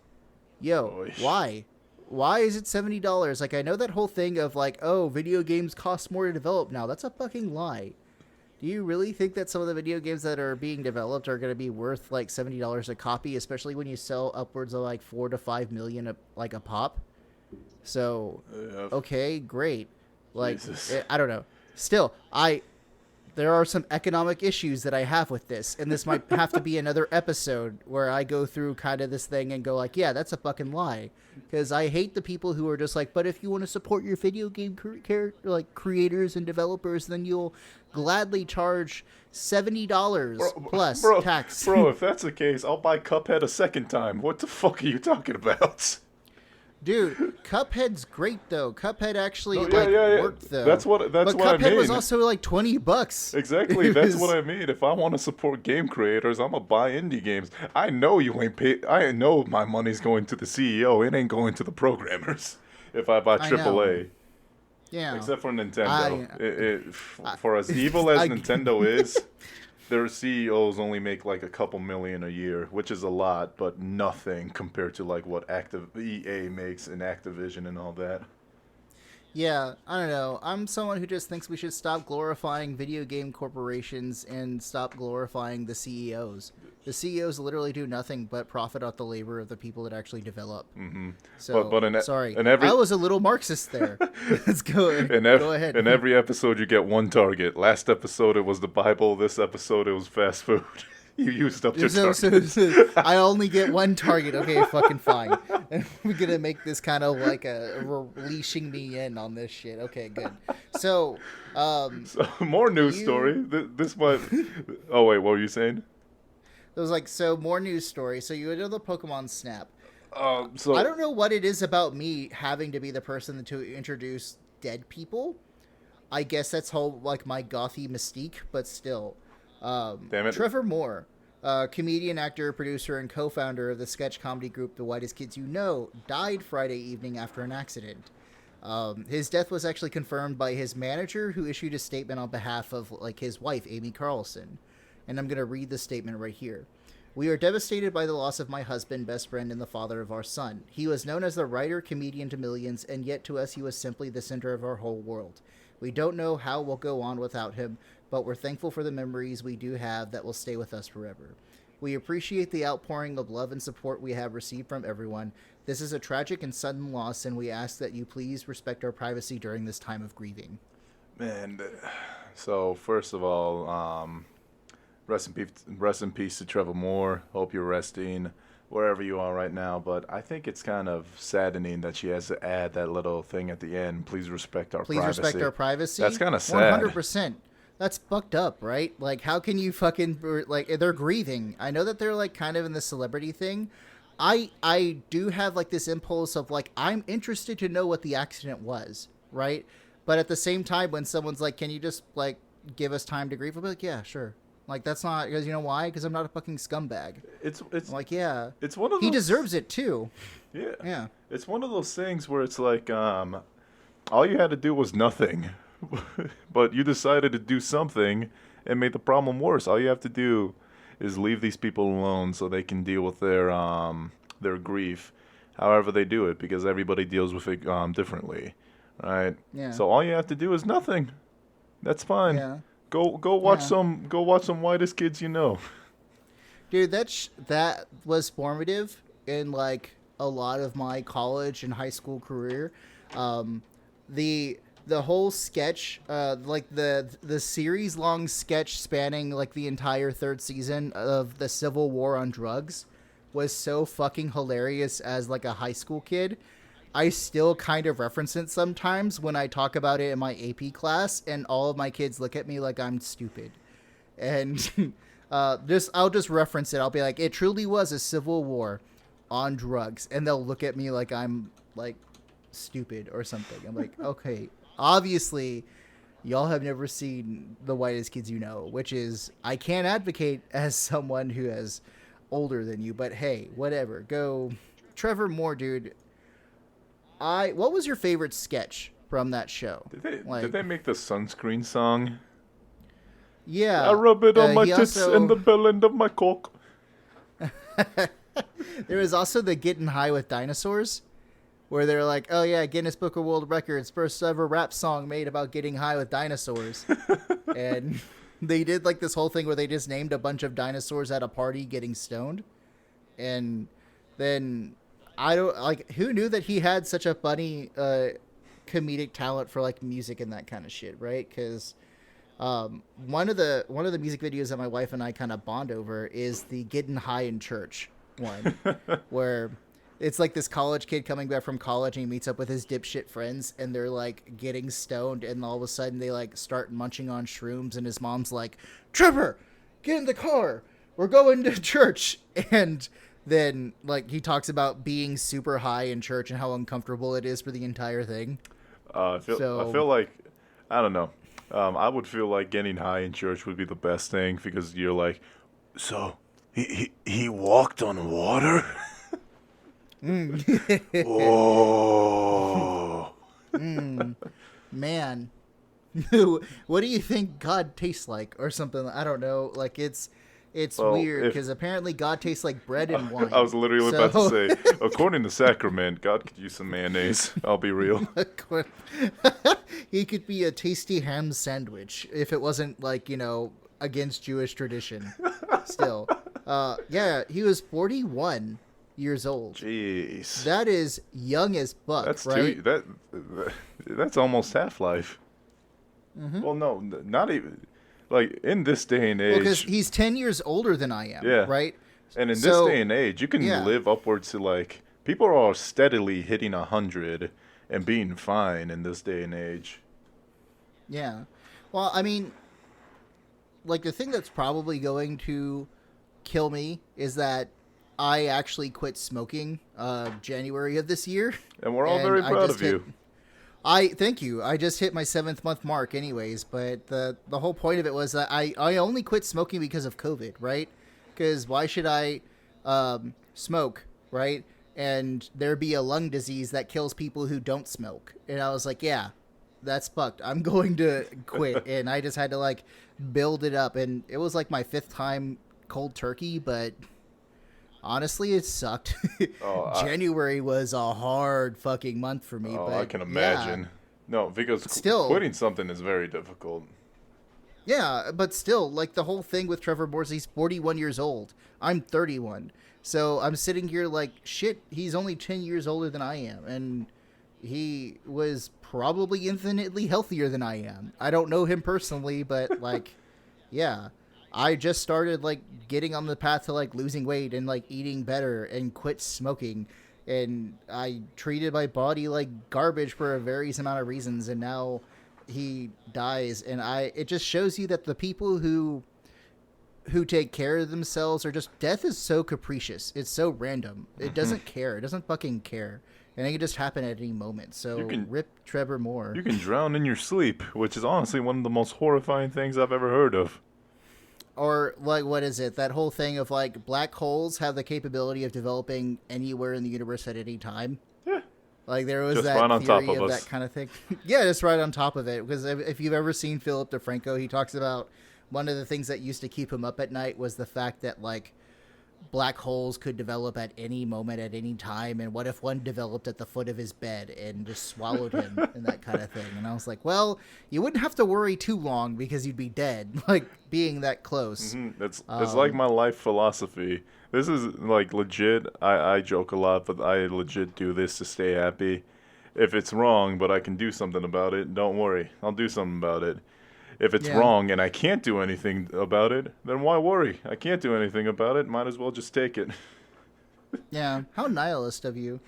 Yo, Oy. why? Why is it $70? Like, I know that whole thing of like, oh, video games cost more to develop now. That's a fucking lie. Do you really think that some of the video games that are being developed are going to be worth like $70 a copy, especially when you sell upwards of like 4 to 5 million a pop? So, Yep. okay, great. Like, Jesus. I don't know. Still, there are some economic issues that I have with this, and this might have to be another episode where I go through kind of this thing and go like, yeah, that's a fucking lie, because I hate the people who are just like, but if you want to support your video game creators and developers, then you'll gladly charge $70 plus tax. Bro, if that's the case, I'll buy Cuphead a second time. What the fuck are you talking about? Dude, Cuphead's great though. Cuphead actually Yeah. worked though. That's what but I Cuphead mean. was also like $20. Exactly, It that's was- what I mean. If I want to support game creators, I'm gonna buy indie games. I know you ain't paid. I know my money's going to the CEO. It ain't going to the programmers. If I buy I know. AAA, Yeah. except for Nintendo, I- for as evil as I- Nintendo is, their CEOs only make like a couple million a year, which is a lot, but nothing compared to like what EA makes in Activision and all that. Yeah, I don't know. I'm someone who just thinks we should stop glorifying video game corporations and stop glorifying the CEOs. The CEOs literally do nothing but profit off the labor of the people that actually develop. Mm-hmm. So, But sorry, in every I was a little Marxist there. Let's go. Go ahead. In every episode, you get one target. Last episode, it was the Bible. This episode, it was fast food. You used up your target. So I only get one target. Okay, fucking fine. And we're gonna make this kind of like leashing me in on this shit. Okay, good. So, So, more news story. This might. Oh wait, what were you saying? it was like more news story. So you know the Pokemon Snap. So I don't know what it is about me having to be the person to introduce dead people. I guess that's whole like my gothy mystique, but still. Damn it. Trevor Moore, comedian, actor, producer, and co-founder of the sketch comedy group The Whitest Kids You Know, died Friday evening after an accident. His death was actually confirmed by his manager, who issued a statement on behalf of like his wife, Amy Carlson. And I'm going to read the statement right here. We are devastated by the loss of my husband, best friend, and the father of our son. He was known as the writer, comedian to millions, and yet to us he was simply the center of our whole world. We don't know how we'll go on without him, but we're thankful for the memories we do have that will stay with us forever. We appreciate the outpouring of love and support we have received from everyone. This is a tragic and sudden loss, and we ask that you please respect our privacy during this time of grieving. Man, so first of all, rest in peace to Trevor Moore. Hope you're resting wherever you are right now. But I think it's kind of saddening that she has to add that little thing at the end. Please respect our Please privacy. respect our privacy. That's kind of sad. 100%. That's fucked up, right? Like, how can you fucking like? They're grieving. I know that they're like kind of in the celebrity thing. I do have like this impulse of like I'm interested to know what the accident was, right? But at the same time, when someone's like, "Can you just like give us time to grieve?" I'll be like, "Yeah, sure." Like that's not because you know why? Because I'm not a fucking scumbag. It's I'm like, yeah, it's one of those, he deserves it too. Yeah. Yeah. It's one of those things where it's like all you had to do was nothing. But you decided to do something and made the problem worse. All you have to do is leave these people alone so they can deal with their grief however they do it, because everybody deals with it differently, right? Yeah. So all you have to do is nothing. That's fine. Yeah. Go watch Yeah. some Whitest Kids You Know. Dude, that was formative in like a lot of my college and high school career. The whole sketch, like the series long sketch spanning like the entire third season of the Civil War on Drugs, was so fucking hilarious as like a high school kid. I still kind of reference it sometimes when I talk about it in my AP class, and all of my kids look at me like I'm stupid. And I'll just reference it. I'll be like, it truly was a civil war on drugs, and they'll look at me like I'm like stupid or something. I'm like, okay, obviously y'all have never seen The Whitest Kids You Know, which is, I can't advocate as someone who is older than you, but hey, whatever. Go, Trevor Moore, dude. What was your favorite sketch from that show? Did they make the sunscreen song? Yeah, I rub it on my tits also, and the bell end of my cock. There was also the Getting High with Dinosaurs, where they're like, oh yeah, Guinness Book of World Records, first ever rap song made about getting high with dinosaurs. And they did like this whole thing where they just named a bunch of dinosaurs at a party getting stoned. And then I don't like, who knew that he had such a funny comedic talent for like music and that kind of shit, right? Because one of the music videos that my wife and I kind of bond over is the Getting High in Church one, where it's like this college kid coming back from college and he meets up with his dipshit friends and they're like getting stoned, and all of a sudden they like start munching on shrooms, and his mom's like, Trevor, get in the car, we're going to church. And then like he talks about being super high in church and how uncomfortable it is for the entire thing. I feel like, I don't know. I would feel like getting high in church would be the best thing, because you're like, so he walked on water? Oh. Man. What do you think God tastes like or something? I don't know. Like it's weird because apparently God tastes like bread and wine. I was literally about to say, according to Sacrament, God could use some mayonnaise. I'll be real. He could be a tasty ham sandwich if it wasn't like, against Jewish tradition. Still. Yeah, he was 41 years old. Jeez. That is young as buck, right? That's almost Half-Life. Mm-hmm. Well, no, not even. Like, in this day and age... Well, because he's 10 years older than I am, right? And in this day and age, you can live upwards to, like... People are steadily hitting 100 and being fine in this day and age. Yeah. Well, I mean, like, the thing that's probably going to kill me is that I actually quit smoking January of this year. And we're all very proud of you. Thank you. I just hit my 7th month mark anyways, but the whole point of it was that I only quit smoking because of COVID, right? Because why should I smoke, right? And there be a lung disease that kills people who don't smoke. And I was like, yeah, that's fucked. I'm going to quit. And I just had to like build it up. And it was like my 5th time cold turkey, but honestly, it sucked. January was a hard fucking month for me. But I can imagine. Yeah. No, because quitting something is very difficult. Yeah, but still, like the whole thing with Trevor Moore, he's 41 years old. I'm 31. So I'm sitting here like, shit, he's only 10 years older than I am. And he was probably infinitely healthier than I am. I don't know him personally, but like, yeah. I just started like getting on the path to like losing weight and like eating better and quit smoking, and I treated my body like garbage for a various amount of reasons, and now he dies. And it just shows you that the people who take care of themselves are just, death is so capricious. It's so random. It doesn't care. It doesn't fucking care. And it can just happen at any moment. So rip Trevor Moore. You can drown in your sleep, which is honestly one of the most horrifying things I've ever heard of. Or, like, what is it? That whole thing of, like, black holes have the capability of developing anywhere in the universe at any time. Yeah. Like, there was just that right on theory top of of us. that kind of thing. Yeah, just right on top of it. Because if you've ever seen Philip DeFranco, he talks about one of the things that used to keep him up at night was the fact that, like, black holes could develop at any moment, at any time, and what if one developed at the foot of his bed and just swallowed him and that kind of thing. And I was like, well, you wouldn't have to worry too long because you'd be dead, like, being that close. Mm-hmm. It's like my life philosophy. This is, like, legit. I joke a lot, but I legit do this to stay happy. If it's wrong, but I can do something about it, don't worry. I'll do something about it. If it's wrong and I can't do anything about it, then why worry? I can't do anything about it. Might as well just take it. Yeah, how nihilist of you.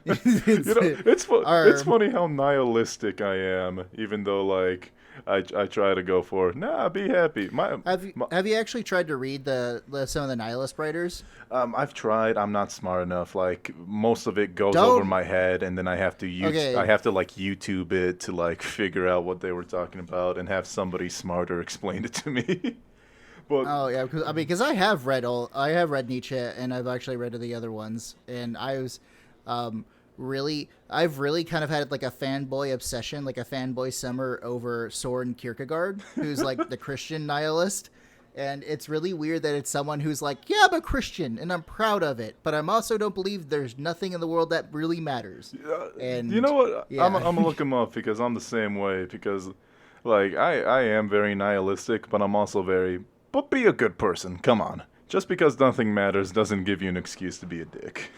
You know, Our, it's funny how nihilistic I am, even though like I try to go for nah, be happy. have you actually tried to read the some of the nihilist writers? I've tried. I'm not smart enough. Like most of it goes over Don't. my head, and then I Okay. have to like YouTube it to like figure out what they were talking about and have somebody smarter explain it to me. But Oh yeah, because because I have read Nietzsche, and I've actually read the other ones, and I was, I've really kind of had like a fanboy obsession, like a fanboy summer over Soren Kierkegaard, who's like the Christian nihilist, and it's really weird that it's someone who's like, yeah, I'm a Christian and I'm proud of it, but I'm also don't believe there's nothing in the world that really matters, you know and what? I'm yeah, gonna look him up because I'm the same way. Because like I am very nihilistic, but I'm also very. But be a good person. Come on. Just because nothing matters doesn't give you an excuse to be a dick.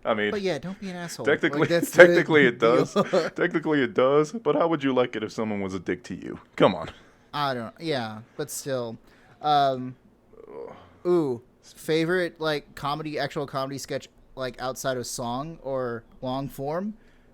I mean, but yeah, don't be an asshole. technically, Like that's technically the it does. deal. Technically it does. But how would you like it if someone was a dick to you? Come on. I don't. Yeah, but still. Um, Ooh, favorite like comedy, actual comedy sketch like outside of song or long form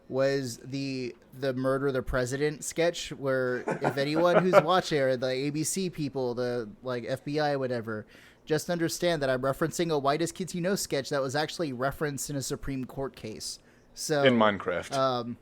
was the murder the president sketch where if anyone who's watching or the ABC people, the like FBI whatever, just understand that I'm referencing a whitest kids you know sketch that was actually referenced in a Supreme Court case. In So, Minecraft.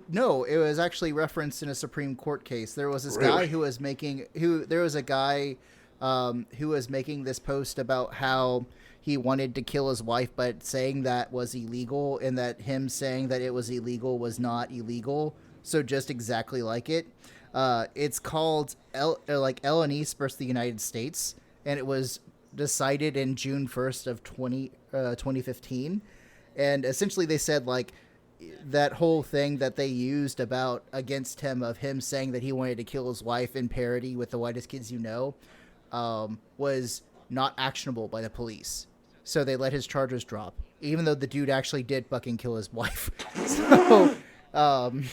no, it was actually referenced in a Supreme Court case. There was this guy Really? who was making there was a guy who was making this post about how he wanted to kill his wife, but saying that was illegal, and that him saying that it was illegal was not illegal. So just exactly like it. It's called like L and East versus the United States, and it was decided in June 1st of 2015. And essentially they said like that whole thing that they used about against him of him saying that he wanted to kill his wife in parody with the whitest kids you know was not actionable by the police. So they let his charges drop, even though the dude actually did fucking kill his wife. So, um,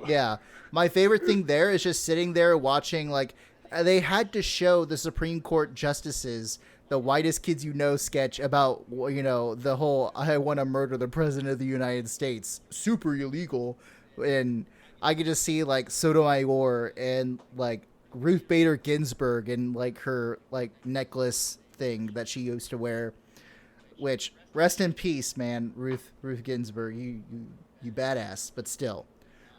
yeah. My favorite thing there is just sitting there watching, like, they had to show the Supreme Court justices the whitest kids you know sketch about, you know, the whole I want to murder the president of the United States, super illegal. And I could just see, like, Sotomayor and, like, Ruth Bader Ginsburg and, like, her, like, necklace thing that she used to wear. Which, rest in peace, man, Ruth Ginsburg. You badass, but still.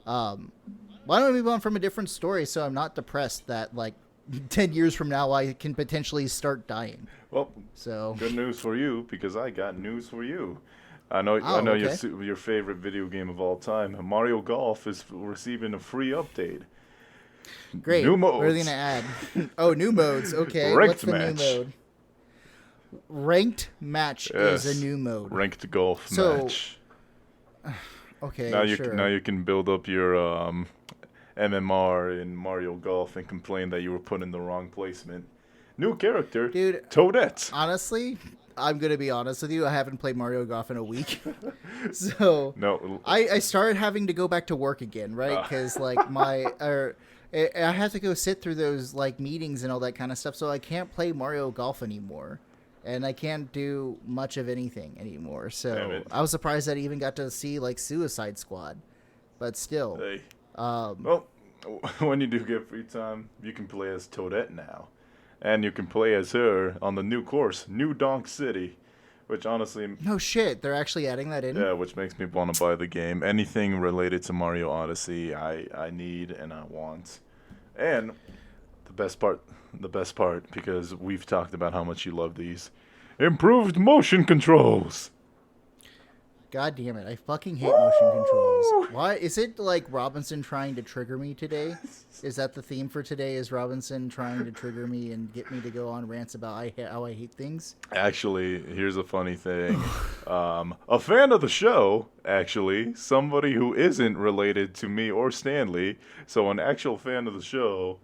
Why don't we move on from a different story so I'm not depressed that, like, 10 years from now I can potentially start dying. Well, So, good news for you because I got news for you. I know oh, okay. your favorite video game of all time, Mario Golf, is receiving a free update. Great. New What are they modes. going to add? Oh, new modes. Okay. Ranked What's the match. new mode? Ranked match Yes. is a new mode. Ranked golf So, match. Okay, Now sure. you can build up your MMR in Mario Golf and complain that you were put in the wrong placement. New character, Dude, Toadette. honestly, I'm going to be honest with you. I haven't played Mario Golf in a week. So, No, I started having to go back to work again, right? Because like I have to go sit through those like meetings and all that kind of stuff, so I can't play Mario Golf anymore, and I can't do much of anything anymore. Damn So it. I was surprised that I even got to see like Suicide Squad, but still, hey. um, Well, when you do get free time, you can play as Toadette now. And you can play as her on the new course, New Donk City, which honestly, no shit, they're actually adding that in. yeah, which makes me want to buy the game. Anything related to Mario Odyssey, I need and I want. And the best part, because we've talked about how much you love these, improved motion controls. God damn it! I fucking hate motion controls. Woo! Why is it like Robinson trying to trigger me today? Is that the theme for today? Is Robinson trying to trigger me and get me to go on rants about how I hate things? Actually, here's a funny thing. A fan of the show, actually, somebody who isn't related to me or Stanley, so an actual fan of the show.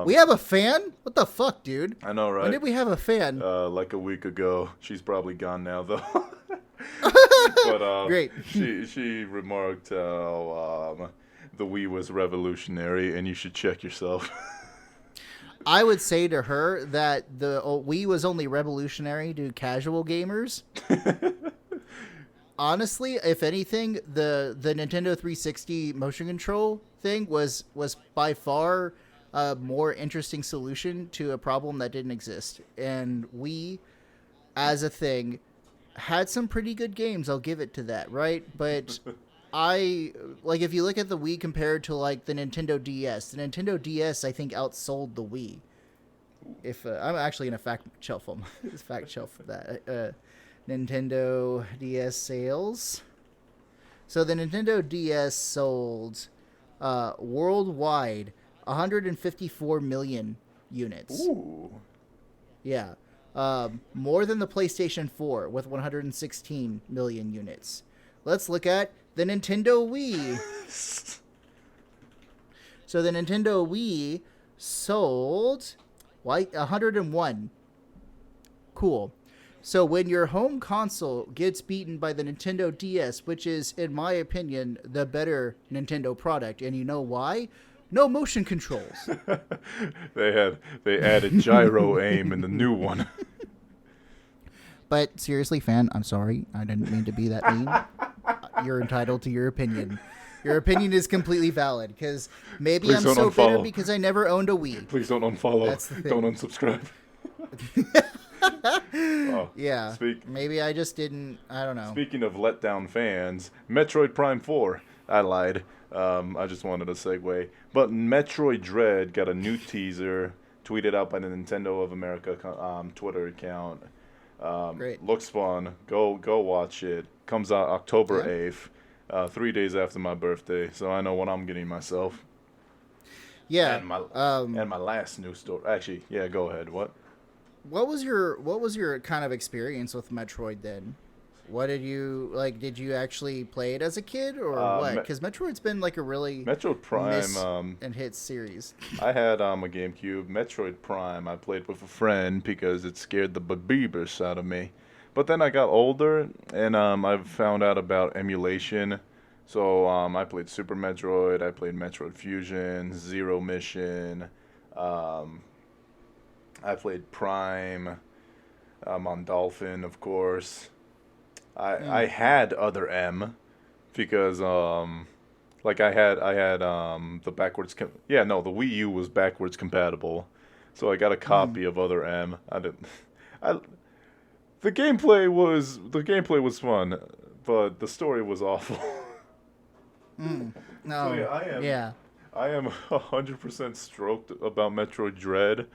We have a fan? What the fuck, dude? I know, right? When did we have a fan? Like a week ago. She's probably gone now, though. But Great. she remarked how the Wii was revolutionary, and you should check yourself. I would say to her that the Wii was only revolutionary to casual gamers. Honestly, if anything, the Nintendo 360 motion control thing was by far a more interesting solution to a problem that didn't exist. And we, as a thing, had some pretty good games. I'll give it to that, right? But I like if you look at the Wii compared to like the Nintendo DS. The Nintendo DS, I think, outsold the Wii. If I'm actually gonna fact shelf them, fact shelf that Nintendo DS sales. So the Nintendo DS sold worldwide 154 million units. Ooh. Yeah. More than the PlayStation 4 with 116 million units. Let's look at the Nintendo Wii. So the Nintendo Wii sold 101. Cool. So when your home console gets beaten by the Nintendo DS, which is, in my opinion, the better Nintendo product, and you know why? No motion controls. They added gyro aim in the new one. But seriously, fan, I'm sorry. I didn't mean to be that mean. You're entitled to your opinion. Your opinion is completely valid, because maybe Please I'm don't so bitter unfollow. because I never owned a Wii. Please don't unfollow. That's the thing. Don't unsubscribe. Oh, Yeah. Maybe I just didn't. I don't know. Speaking of letdown fans, Metroid Prime 4. I lied. I just wanted to segue. But Metroid Dread got a new teaser tweeted out by the Nintendo of America Twitter account. Great. Looks fun. Go watch it. Comes out October Yeah. 8th, 3 days after my birthday. So I know what I'm getting myself. Yeah. And my last news story. Actually, yeah, go ahead. What? What was your kind of experience with Metroid then? What did you like? Did you actually play it as a kid or what? Because Metroid's been like a really Metroid Prime and hit series. I had a GameCube. Metroid Prime I played with a friend because it scared the beebers out of me. But then I got older and I found out about emulation. So I played Super Metroid, I played Metroid Fusion, Zero Mission, I played Prime, on Dolphin, of course. I had Other M because like I had the backwards the Wii U was backwards compatible, so I got a copy of Other M. The gameplay was fun, but the story was awful. No. So, yeah, I am 100% stoked about Metroid Dread.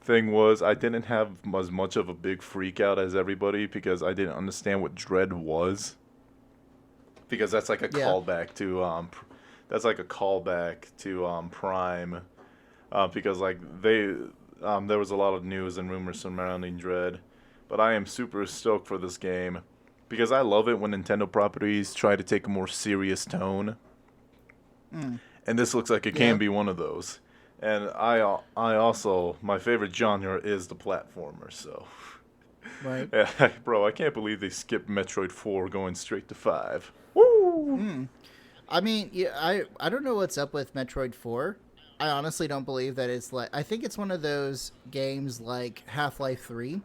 Thing was, I didn't have as much of a big freak out as everybody because I didn't understand what Dread was. Because that's like a callback to Prime, because like there was a lot of news and rumors surrounding Dread, but I am super stoked for this game because I love it when Nintendo properties try to take a more serious tone, and this looks like it can be one of those. And I also, my favorite genre is the platformer, so. Right. Bro, I can't believe they skipped Metroid 4 going straight to 5. Woo! I mean, yeah, I don't know what's up with Metroid 4. I honestly don't believe that it's like... I think it's one of those games like Half-Life 3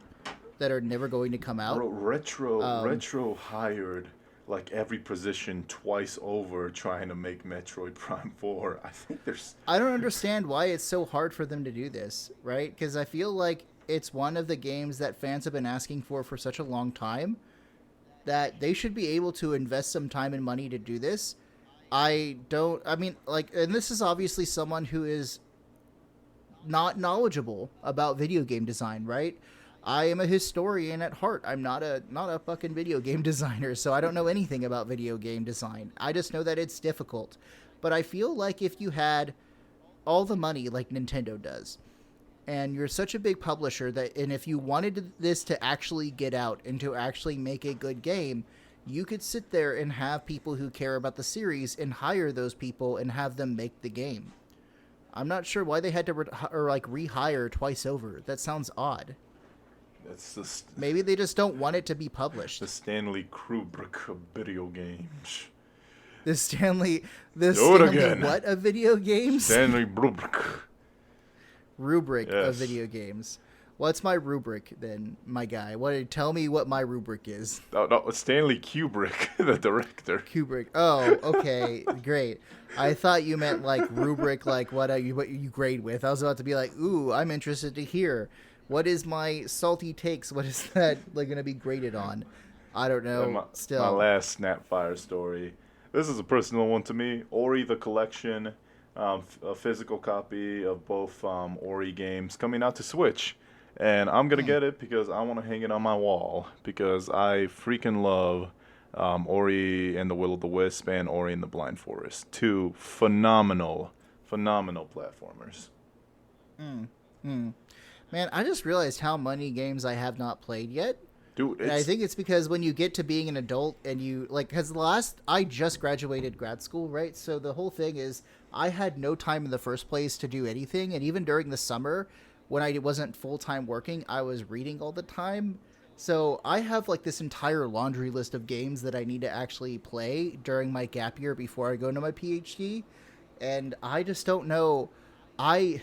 that are never going to come out. Bro, Retro hired like every position twice over trying to make Metroid Prime 4. I think there's... I don't understand why it's so hard for them to do this, right? Because I feel like it's one of the games that fans have been asking for such a long time that they should be able to invest some time and money to do this. And this is obviously someone who is not knowledgeable about video game design, right? I am a historian at heart. I'm not a fucking video game designer, so I don't know anything about video game design. I just know that it's difficult. But I feel like if you had all the money like Nintendo does, and you're such a big publisher and if you wanted this to actually get out and to actually make a good game, you could sit there and have people who care about the series and hire those people and have them make the game. I'm not sure why they had to rehire twice over. That sounds odd. It's just... Maybe they just don't want it to be published. The Stanley Kubrick of video games. The Stanley again. what of video games? Stanley Kubrick. rubric of Yes. video games. What's my rubric then, my guy? Tell me what my rubric is. Oh, no, Stanley Kubrick, the director. Kubrick. Oh, okay, great. I thought you meant like rubric, like what you grade with. I was about to be like, ooh, I'm interested to hear. What is my salty takes? What is that like going to be graded on? I don't know. And my Still, last Snapfire story. This is a personal one to me. Ori the Collection, a physical copy of both Ori games coming out to Switch. And I'm going to get it because I want to hang it on my wall. Because I freaking love Ori and the Will of the Wisp and Ori and the Blind Forest. Two phenomenal platformers. man, I just realized how many games I have not played yet. Dude, And I it's think it's because when you get to being an adult and you like, because I just graduated grad school, right? So the whole thing is I had no time in the first place to do anything. And even during the summer, when I wasn't full time working, I was reading all the time. So I have like this entire laundry list of games that I need to actually play during my gap year before I go into my PhD. And I just don't know. I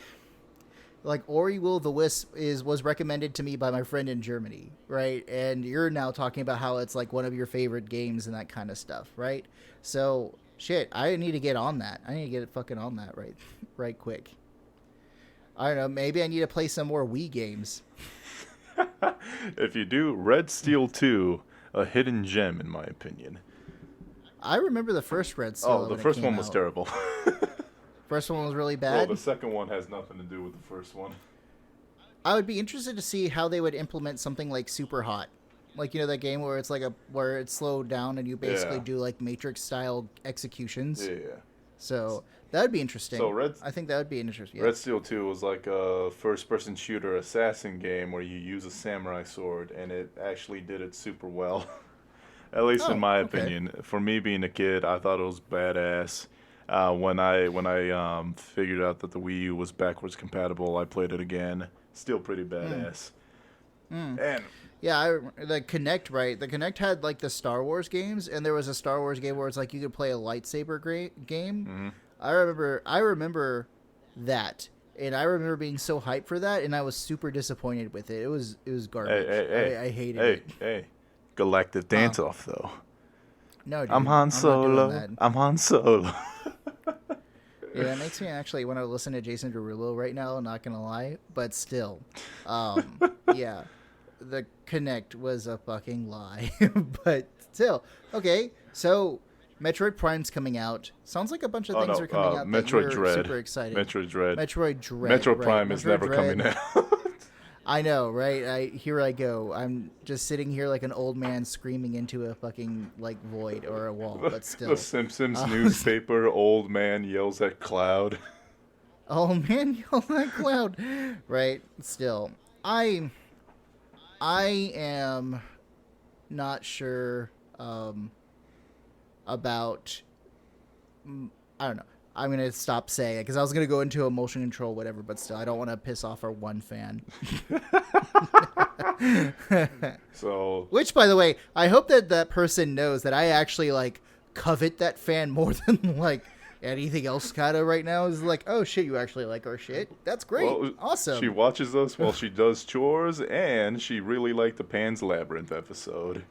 like Ori Will of the Wisp was recommended to me by my friend in Germany, right? And you're now talking about how it's like one of your favorite games and that kind of stuff, right? So shit, I need to get on that. I need to get fucking on that right quick. I don't know, maybe I need to play some more Wii games. if you do, Red Steel 2, a hidden gem in my opinion. I remember the first Red Steel. Oh, the when it first came one was out. terrible. First one was really Well, bad. the second one has nothing to do with the first one. I would be interested to see how they would implement something like Super Hot. Like, you know, that game where it's like where it's slowed down and you basically Yeah. do like Matrix style executions. Yeah. So that would be interesting. So I think that would be interesting. Yeah. Red Steel 2 was like a first-person shooter assassin game where you use a samurai sword, and it actually did it super well. At least in my okay. opinion. For me being a kid, I thought it was badass. When I figured out that the Wii U was backwards compatible, I played it again. Still pretty badass. And Yeah, the Kinect, right? The Kinect had like the Star Wars games, and there was a Star Wars game where it's like you could play a lightsaber game. mm-hmm. I remember that, and I remember being so hyped for that, and I was super disappointed with it. It was garbage. I hated it. Hey, Galactic Dance-Off though. No, dude, I'm Han not doing Solo. that. I'm Han Solo. Yeah, that makes me actually want to listen to Jason Derulo right now. Not gonna lie, but still, yeah, the Kinect was a fucking lie. But still, okay. So, Metroid Prime's coming out. Sounds like a bunch of things are coming out. That Metroid you're Dread. super excited. Metroid Dread. Metroid Dread. Metro right. Prime is Metroid never Dread. coming out. I know, right? Here I go. I'm just sitting here like an old man screaming into a fucking like void or a wall. But still, The Simpsons newspaper old man yells at cloud. oh man, yell that cloud, right? Still, I am not sure about. I don't know. I'm gonna stop saying it because I was gonna go into emotion control, whatever. But still, I don't want to piss off our one fan. So Which, by the way, I hope that person knows that I actually like covet that fan more than like anything else. Kind of right now is like, oh shit, you actually like our shit. That's great, awesome. She watches us while she does chores, and she really liked the Pan's Labyrinth episode.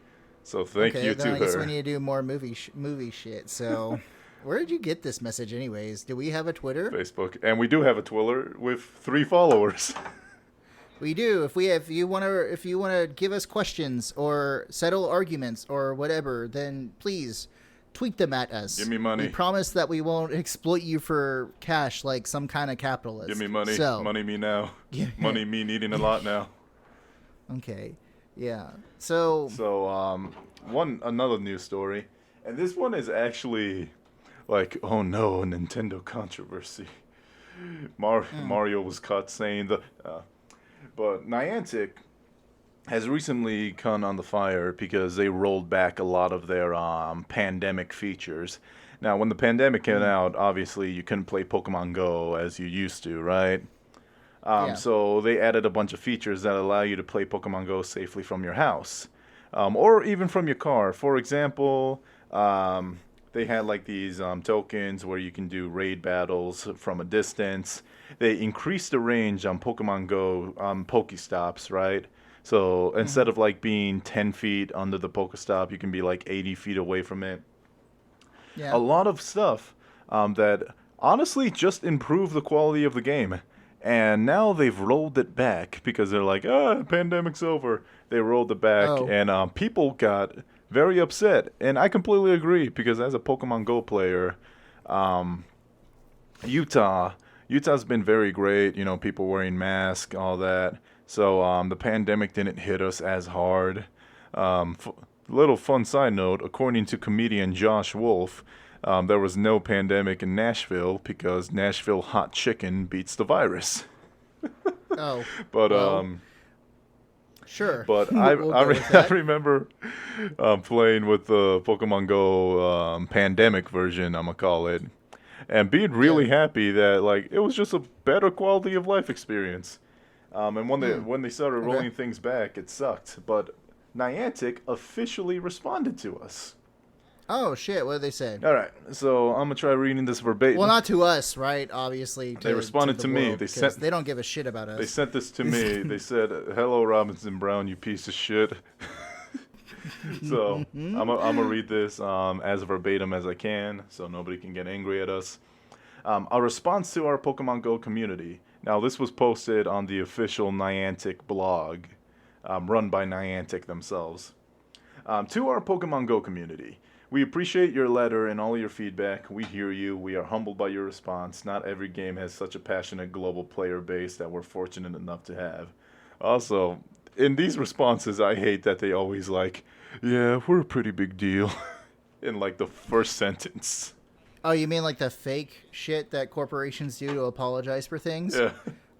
So thank you then to I guess her. we need to do more movie shit. So, where did you get this message, anyways? Do we have a Twitter? Facebook, and we do have a Twiller with 3 followers. We do. If you wanna give us questions or settle arguments or whatever, then please tweet them at us. Give me money. We promise that we won't exploit you for cash like some kind of capitalist. Give me money. So, Money me now. Yeah. Money me needing a lot now. okay. Yeah. So Another news story, and this one is actually like, oh no, Nintendo controversy. Mario was caught saying but Niantic has recently come on the fire because they rolled back a lot of their pandemic features. Now, when the pandemic came out, obviously you couldn't play Pokemon Go as you used to, right? Yeah. So they added a bunch of features that allow you to play Pokemon Go safely from your house, or even from your car. For example, they had like these tokens where you can do raid battles from a distance. They increased the range on Pokemon Go Pokestops, right? So instead Hmm. of like being 10 feet under the Pokestop, you can be like 80 feet away from it. A Yeah. lot of stuff that honestly just improved the quality of the game. And now they've rolled it back because they're like, pandemic's over. They rolled it back, Oh. and people got very upset. And I completely agree because as a Pokemon Go player, um, Utah, Utah's been very great. You know, people wearing masks, all that. So the pandemic didn't hit us as hard. Little fun side note: according to comedian Josh Wolf, there was no pandemic in Nashville because Nashville hot chicken beats the virus. Oh. But Well, um, sure. but We'll go with I that. remember playing with the Pokemon Go pandemic version, I'm gonna call it, and being Yeah. really happy that like it was just a better quality of life experience. And Hmm. when they started Okay. rolling things back, it sucked. But Niantic officially responded to us. Oh shit! What did they say? All right, so I'm gonna try reading this Well, verbatim. not to us, right? Obviously, They to responded the to me. world because they don't give a shit about They us. sent this to me. They said, "Hello, Robinson Brown, you piece of shit." So I'm gonna read this as verbatim as I can, so nobody can get angry at us. A response to our Pokemon Go community. Now, this was posted on the official Niantic blog, run by Niantic themselves. To our Pokemon Go community, we appreciate your letter and all your feedback. We hear you. We are humbled by your response. Not every game has such a passionate global player base that we're fortunate enough to have. Also, in these responses, I hate that they always like, yeah, we're a pretty big deal in like the first sentence. Oh, you mean like the fake shit that corporations do to apologize for things? Yeah.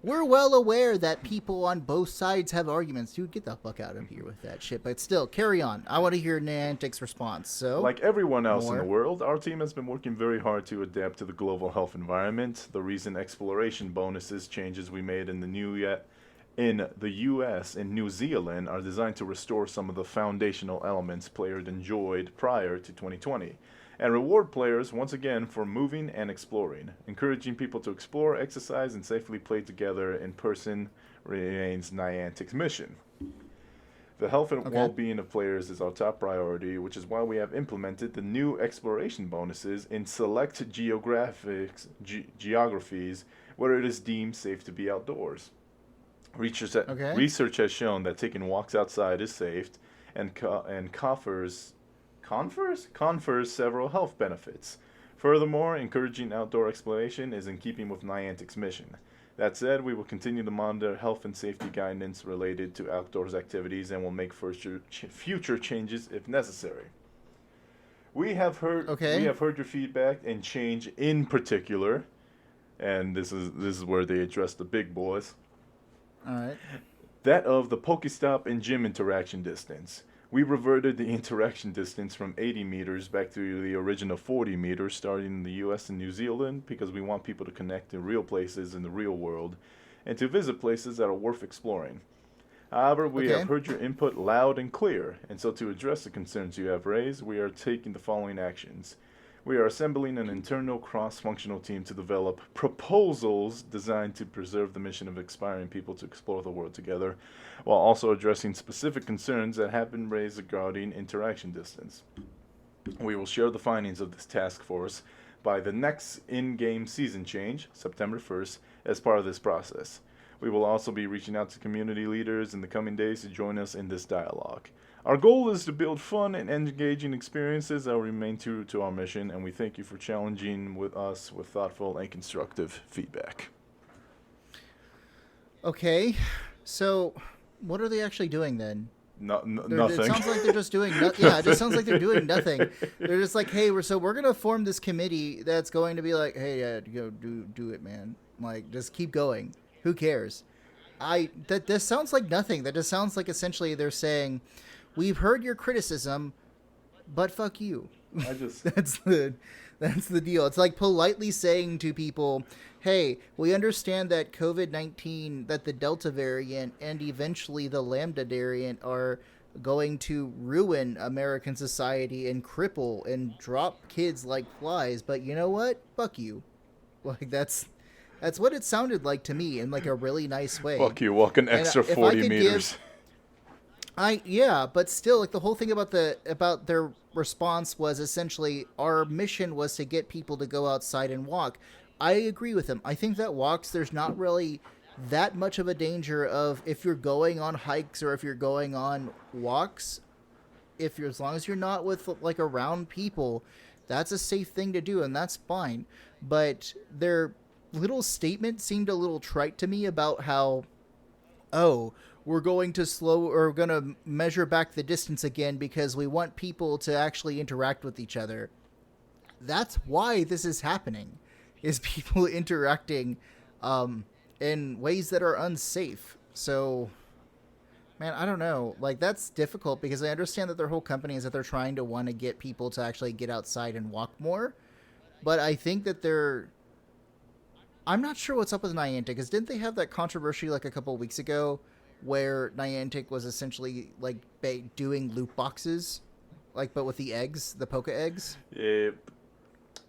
We're well aware that people on both sides have arguments. Dude, get the fuck out of here with that shit. But still, carry on. I want to hear Niantic's response. So, Like everyone else in the more. world, our team has been working very hard to adapt to the global health environment. The recent exploration bonuses changes we made in the US and New Zealand are designed to restore some of the foundational elements players enjoyed prior to 2020 and reward players once again for moving and exploring. Encouraging people to explore, exercise, and safely play together in person remains Niantic's mission. The health and well Okay. being of players is our top priority, which is why we have implemented the new exploration bonuses in select geographies where it is deemed safe to be outdoors. Okay. Research has shown that taking walks outside is safe and confers several health benefits. Furthermore, encouraging outdoor exploration is in keeping with Niantic's mission. That said, we will continue to monitor health and safety guidance related to outdoors activities and will make future changes if necessary. We Okay. have heard your feedback and change in particular, and this is where they address the big boys. All right. That of the Pokestop and gym interaction distance. We reverted the interaction distance from 80 meters back to the original 40 meters starting in the US and New Zealand because we want people to connect in real places in the real world and to visit places that are worth exploring. However, we have Okay. heard your input loud and clear, and so to address the concerns you have raised, we are taking the following actions. We are assembling an internal cross functional team to develop proposals designed to preserve the mission of inspiring people to explore the world together, while also addressing specific concerns that have been raised regarding interaction distance. We will share the findings of this task force by the next in game season change, September 1st, as part of this process. We will also be reaching out to community leaders in the coming days to join us in this dialogue. Our goal is to build fun and engaging experiences that will remain true to our mission, and we thank you for challenging with us with thoughtful and constructive feedback. Okay. So, what are they actually doing then? It Nothing. sounds like they're just doing yeah, it just sounds like they're doing nothing. They're just like, hey, we're gonna form this committee that's going to be like, hey, yeah, go do it, man. Like, just keep going. Who cares? That this sounds like nothing. That just sounds like essentially they're saying, we've heard your criticism, but fuck you. I just that's the that's the deal. It's like politely saying to people, "Hey, we understand that COVID-19, that the Delta variant and eventually the Lambda variant are going to ruin American society and cripple and drop kids like flies. But you know what? Fuck you. Like that's what it sounded like to me in like a really nice way. Fuck you, walk an And extra if I 40 could meters. give, yeah, but still, like the whole thing about their response was essentially our mission was to get people to go outside and walk. I agree with him. I think that walks, there's not really that much of a danger of if you're going on hikes or if you're going on walks, if you're as long as you're not with like around people, that's a safe thing to do and that's fine. But their little statement seemed a little trite to me about how, oh, we're going to slow or going to measure back the distance again because we want people to actually interact with each other. That's why this is happening, is people interacting in ways that are unsafe. So, man, I don't know. Like, that's difficult because I understand that their whole company is that they're trying to want to get people to actually get outside and walk more. But I think that I'm not sure what's up with Niantic, because didn't they have that controversy like a couple of weeks ago where Niantic was essentially like doing loot boxes, like but with the eggs, the Poke eggs? Yep.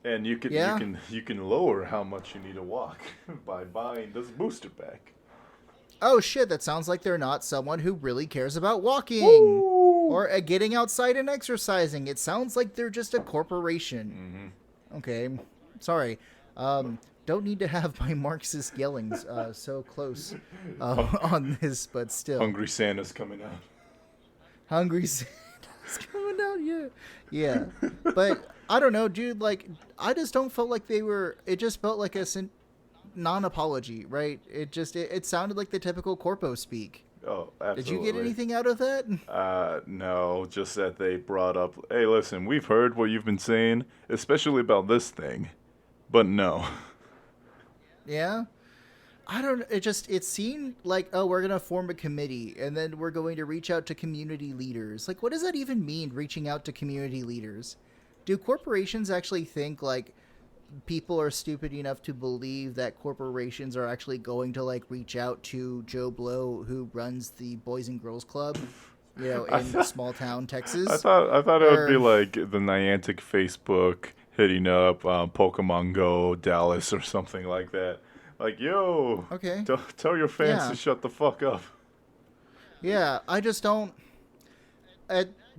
And you can Yeah. you can lower how much you need to walk by buying this booster pack. Oh shit, that sounds like they're not someone who really cares about walking Woo! or getting outside and exercising. It sounds like they're just a corporation. Okay, sorry. Don't need to have my Marxist yellings so close on this, but still. Hungry Santa's coming out. Hungry Santa's coming out, yeah. Yeah. But I don't know, dude, like, I just don't feel like they were, it just felt like a non-apology, right? It sounded like the typical corpo speak. Oh, absolutely. Did you get anything out of that? No, just that they brought up, hey, listen, we've heard what you've been saying, especially about this thing, but no. Yeah? I don't, it seemed like, oh, we're going to form a committee and then we're going to reach out to community leaders. Like, what does that even mean, reaching out to community leaders? Do corporations actually think, like, people are stupid enough to believe that corporations are actually going to, like, reach out to Joe Blow, who runs the Boys and Girls Club, you know, in small town Texas? I thought it would be like the Niantic Facebook hitting up Pokemon Go Dallas or something like that. Like, yo, Okay. tell your fans Yeah. to shut the fuck up. Yeah, I just don't.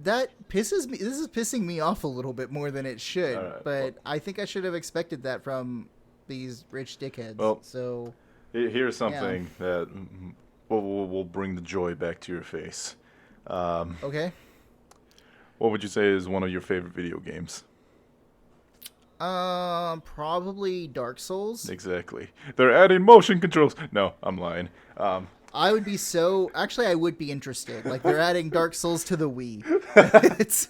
That pisses me. This is pissing me off a little bit more than it should. All right, But I think I should have expected that from these rich dickheads. Well, so Here's something that will bring the joy back to your face. okay. What would you say is one of your favorite video games? Probably Dark Souls. Exactly. They're adding motion controls. No, I'm lying. I would be so. Actually, I would be interested. Like, they're adding Dark Souls to the Wii. It's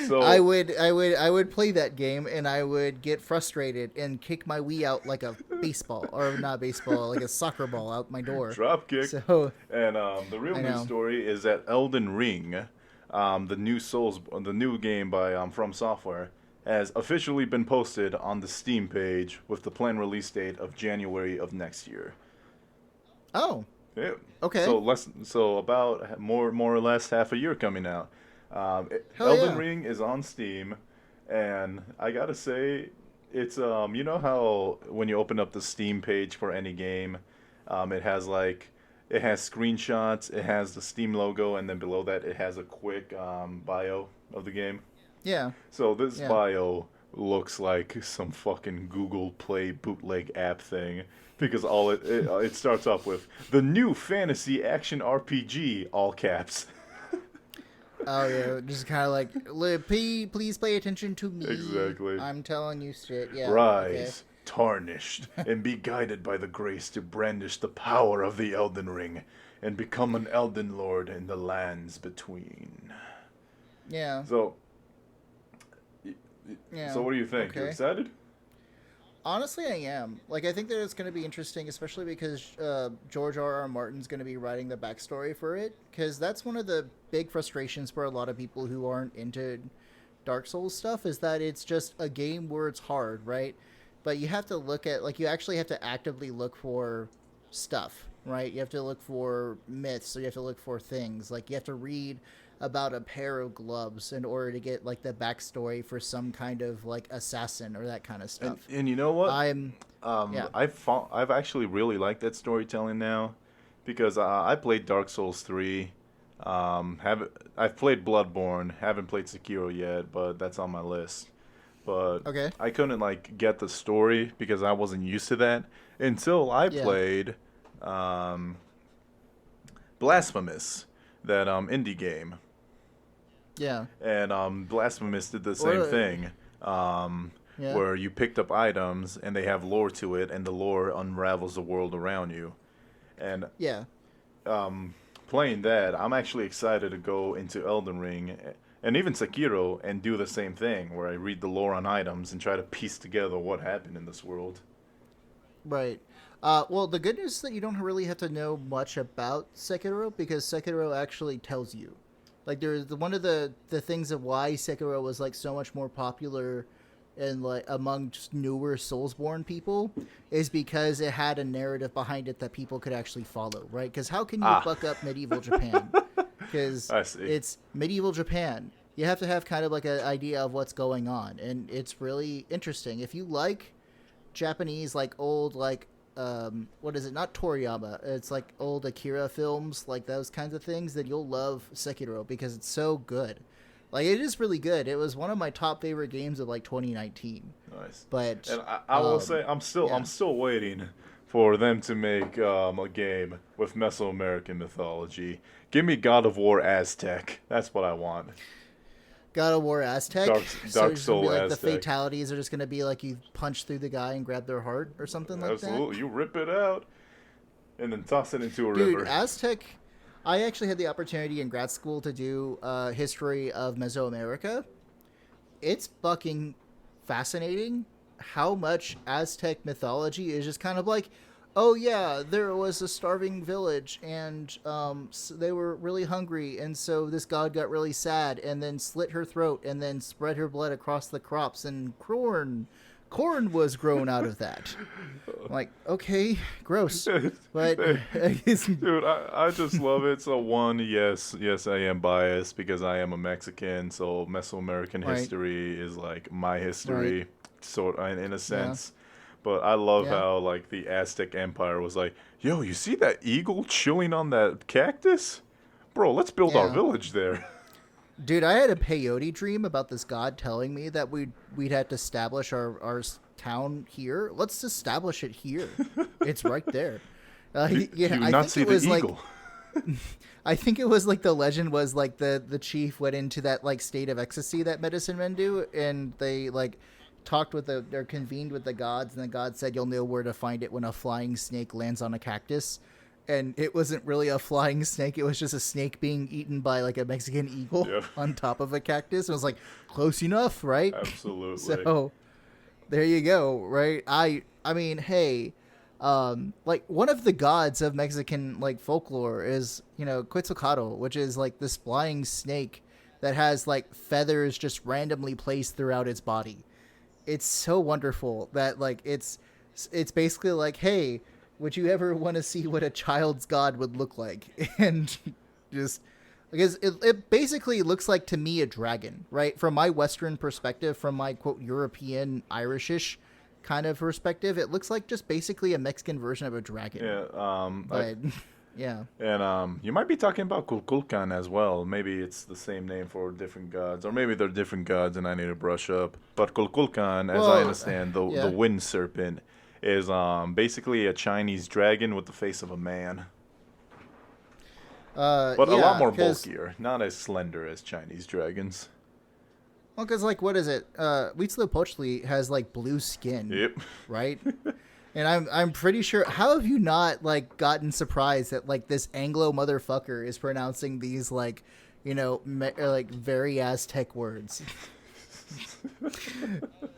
So I would play that game and I would get frustrated and kick my Wii out like a baseball, or not baseball, like a soccer ball out my door. drop kick. So And the real I news know. story is that Elden Ring, the new game by From Software, has officially been posted on the Steam page with the planned release date of January of next year. oh, Yeah. okay. So about more or less half a year coming out. Hell Elden yeah. Ring is on Steam, and I gotta say, it's you know how when you open up the Steam page for any game, it has screenshots, it has the Steam logo, and then below that it has a quick bio of the game. Yeah. So this Yeah. bio looks like some fucking Google Play bootleg app thing, because it starts off with the new fantasy action RPG, all caps. Oh yeah, just kind of like, please pay attention to me. Exactly. I'm telling you shit. Yeah. Rise, tarnished, and be guided by the grace to brandish the power of the Elden Ring, and become an Elden Lord in the lands between. Okay. Yeah. So, Yeah. so what do you think? You Okay. excited? Honestly, I am. Like, I think that it's going to be interesting, especially because George R.R. Martin's going to be writing the backstory for it. Because that's one of the big frustrations for a lot of people who aren't into Dark Souls stuff, is that it's just a game where it's hard, right? But you have to look at, like, you actually have to actively look for stuff. right? You have to look for myths, or you have to look for things. Like you have to read about a pair of gloves in order to get like the backstory for some kind of like assassin or that kind of And stuff. and you know what? I'm yeah. I've actually really liked that storytelling now, because I played Dark Souls 3. Have I've played Bloodborne. Haven't played Sekiro yet, but that's on my list. But Okay. I couldn't like get the story because I wasn't used to that until I Yeah. played um, Blasphemous, that indie game, Yeah. and Blasphemous did the same Or thing, um, yeah. where you picked up items and they have lore to it, and the lore unravels the world around you. And Yeah. um, playing that, I'm actually excited to go into Elden Ring and even Sekiro and do the same thing, where I read the lore on items and try to piece together what happened in this world. Right. Well, the good news is that you don't really have to know much about Sekiro because Sekiro actually tells you. Like, there's one of the things of why Sekiro was like so much more popular and like among just newer Soulsborne people is because it had a narrative behind it that people could actually follow, right? Because how can you Ah, fuck up medieval Japan? Because I see. it's medieval Japan. You have to have kind of like an idea of what's going on, and it's really interesting. If you like Japanese like old like what is it? Not Toriyama. It's like old Akira films, like those kinds of things. Then you'll love Sekiro because it's so good. Like it is really good. It was one of my top favorite games of like 2019. Nice. But And I will say I'm yeah, still waiting for them to make a game with Mesoamerican mythology. Give me God of War Aztec. That's what I want. God of War Aztec. So Dark it's gonna be Soul like the Aztec. fatalities are just gonna be like you punch through the guy and grab their heart or something like that. Absolutely, you rip it out and then toss it into a Dude, river. Aztec. I actually had the opportunity in grad school to do history of Mesoamerica. It's fucking fascinating how much Aztec mythology is just kind of like, oh yeah, there was a starving village and they were really hungry, and so this god got really sad and then slit her throat and then spread her blood across the crops, and corn was grown out of that. I'm like, okay, gross, but it's, Dude, I just love it. So one, yes, I am biased because I am a Mexican. So Mesoamerican right, history is like my right, history, sort in a yeah, sense. But I love yeah. how like the Aztec Empire was like, yo, you see that eagle chilling on that cactus? Bro, let's build our Yeah. village there. Dude, I had a peyote dream about this god telling me that we'd have to establish our town here. Let's establish it here. It's right there. Do Yeah, you I not think see it the was like eagle? I think it was like the legend was like the chief went into that like state of ecstasy that medicine men do, and they like talked with the or convened with the gods, and the god said you'll know where to find it when a flying snake lands on a cactus. And it wasn't really a flying snake; it was just a snake being eaten by like a Mexican eagle Yeah, on top of a cactus. And I was like, close enough, right? absolutely. So there you go, right? I mean, hey, like one of the gods of Mexican like folklore is Quetzalcoatl, which is like this flying snake that has like feathers just randomly placed throughout its body. It's so wonderful that like it's basically like, hey, would you ever want to see what a child's god would look like? And just because it basically looks like to me a dragon, right? From my Western perspective, from my quote European Irishish kind of perspective, it looks like just basically a Mexican version of a dragon. Yeah, But yeah, and you might be talking about Kulkulkan as well. Maybe it's the same name for different gods, or maybe they're different gods, and I need to brush up. But Kulkulkan, as I well, understand, the yeah, wind serpent is basically a Chinese dragon with the face of a man, but a lot yeah, more because bulkier, not as slender as Chinese dragons. well, because like what is it? Huitzilopochtli has like blue skin, Yep. right? And I'm pretty sure. How have you not like gotten surprised that like this Anglo motherfucker is pronouncing these like, like very Aztec words?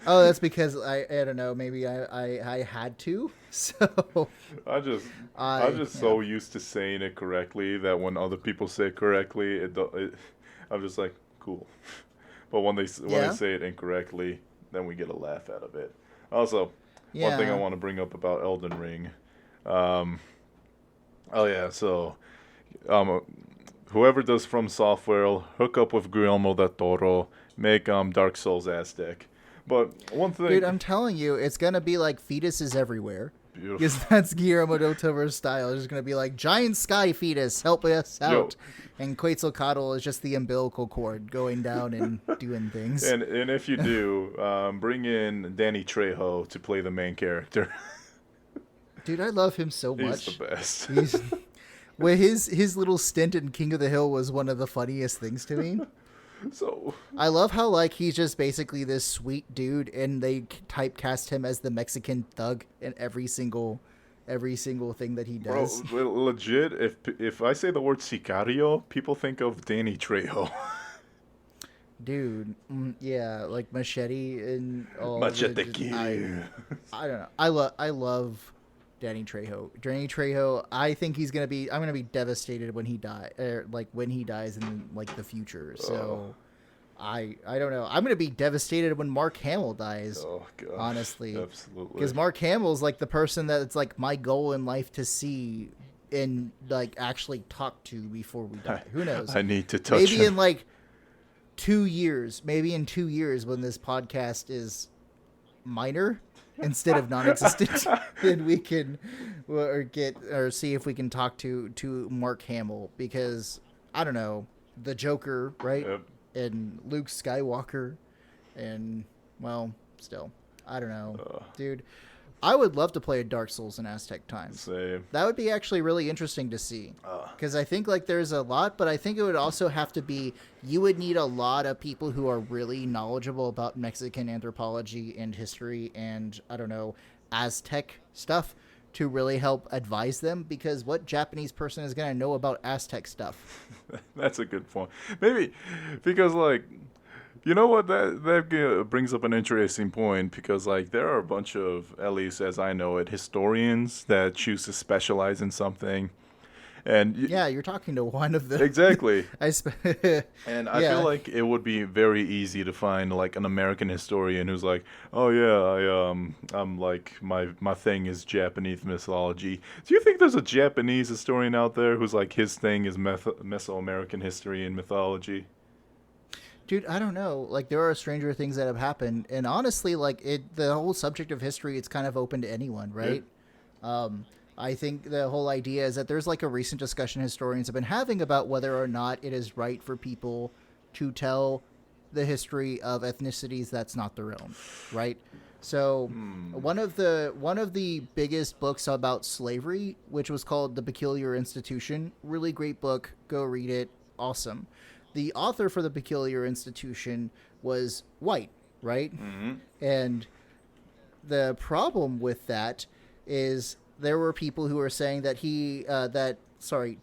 Oh, that's because I don't know. Maybe I had to. So I just I'm I just yeah so used to saying it correctly that when other people say it correctly, I'm just like cool. But when they yeah say it incorrectly, then we get a laugh out of it. Also, one thing I yeah want to bring up about Elden Ring, um, Oh yeah, so um, whoever does From Software will hook up with Guillermo del Toro, make Dark Souls Aztec. But one Dude, thing, I'm telling you, it's gonna be like fetuses everywhere. Because beautiful. that's Guillermo del Toro's style. It's gonna be like giant sky fetus, help us Yo, out, and Quetzalcoatl is just the umbilical cord going down and doing things. and if you do, bring in Danny Trejo to play the main character. Dude, I love him so He's the much. best. He's well, his little stint in King of the Hill was one of the funniest things to me. So I love how like he's just basically this sweet dude, and they typecast him as the Mexican thug in every single thing that he bro, does. legit, if I say the word sicario, people think of Danny Trejo. Dude, yeah, like Machete and all the. Machete kill. I don't know. I love Danny Trejo. Danny Trejo. I think he's gonna be. I'm gonna be devastated when he die. Like when he dies in like the future. So, I don't know. I'm gonna be devastated when Mark Hamill dies. Oh gosh, Honestly, absolutely. because Mark Hamill's like the person that's like my goal in life to see and like actually talk to before we die. Who knows? I need to touch Maybe him. in like 2 years, maybe in 2 years when this podcast is minor instead of non-existent, then we can or see if we can talk to Mark Hamill, because I don't know, the Joker, right? Yep. And Luke Skywalker, and well, still, I don't know, dude. I would love to play a Dark Souls in Aztec times. Same. That would be actually really interesting to see. Because I think like there's a lot, but I think it would also have to be, you would need a lot of people who are really knowledgeable about Mexican anthropology and history and, I don't know, Aztec stuff to really help advise them, because what Japanese person is going to know about Aztec stuff? That's a good point. Maybe because like, you know what, that brings up an interesting point, because like there are a bunch of, at least as I know it, historians that choose to specialize in something, and Yeah, you're talking to one of the exactly. I sp- And I yeah. feel like it would be very easy to find like an American historian who's like, "Oh yeah, I'm like my thing is Japanese mythology." Do you think there's a Japanese historian out there who's like his thing is Mesoamerican history and mythology? Dude, I don't know. Like, there are stranger things that have happened, and honestly, like the whole subject of history, it's kind of open to anyone, right? I think the whole idea is that there's like a recent discussion historians have been having about whether or not it is right for people to tell the history of ethnicities that's not their own, right? So one of the biggest books about slavery, which was called The Peculiar Institution, really great book. Go read it. Awesome. The author for The Peculiar Institution was white, right? And the problem with that is there were people who were saying that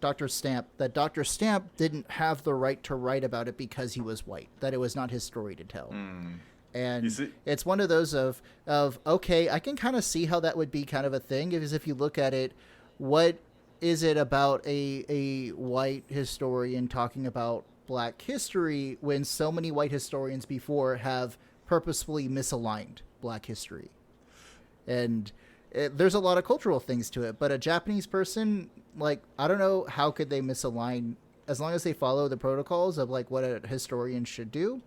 Dr. Stamp didn't have the right to write about it because he was white, that it was not his story to tell. You And see, it's one of those of okay, I can kind of see how that would be kind of a thing, because if you look at it, what is it about a white historian talking about black history when so many white historians before have purposefully misaligned black history? And there's a lot of cultural things to it, but a Japanese person, like, I don't know how could they misalign, as long as they follow the protocols of like what a historian should do,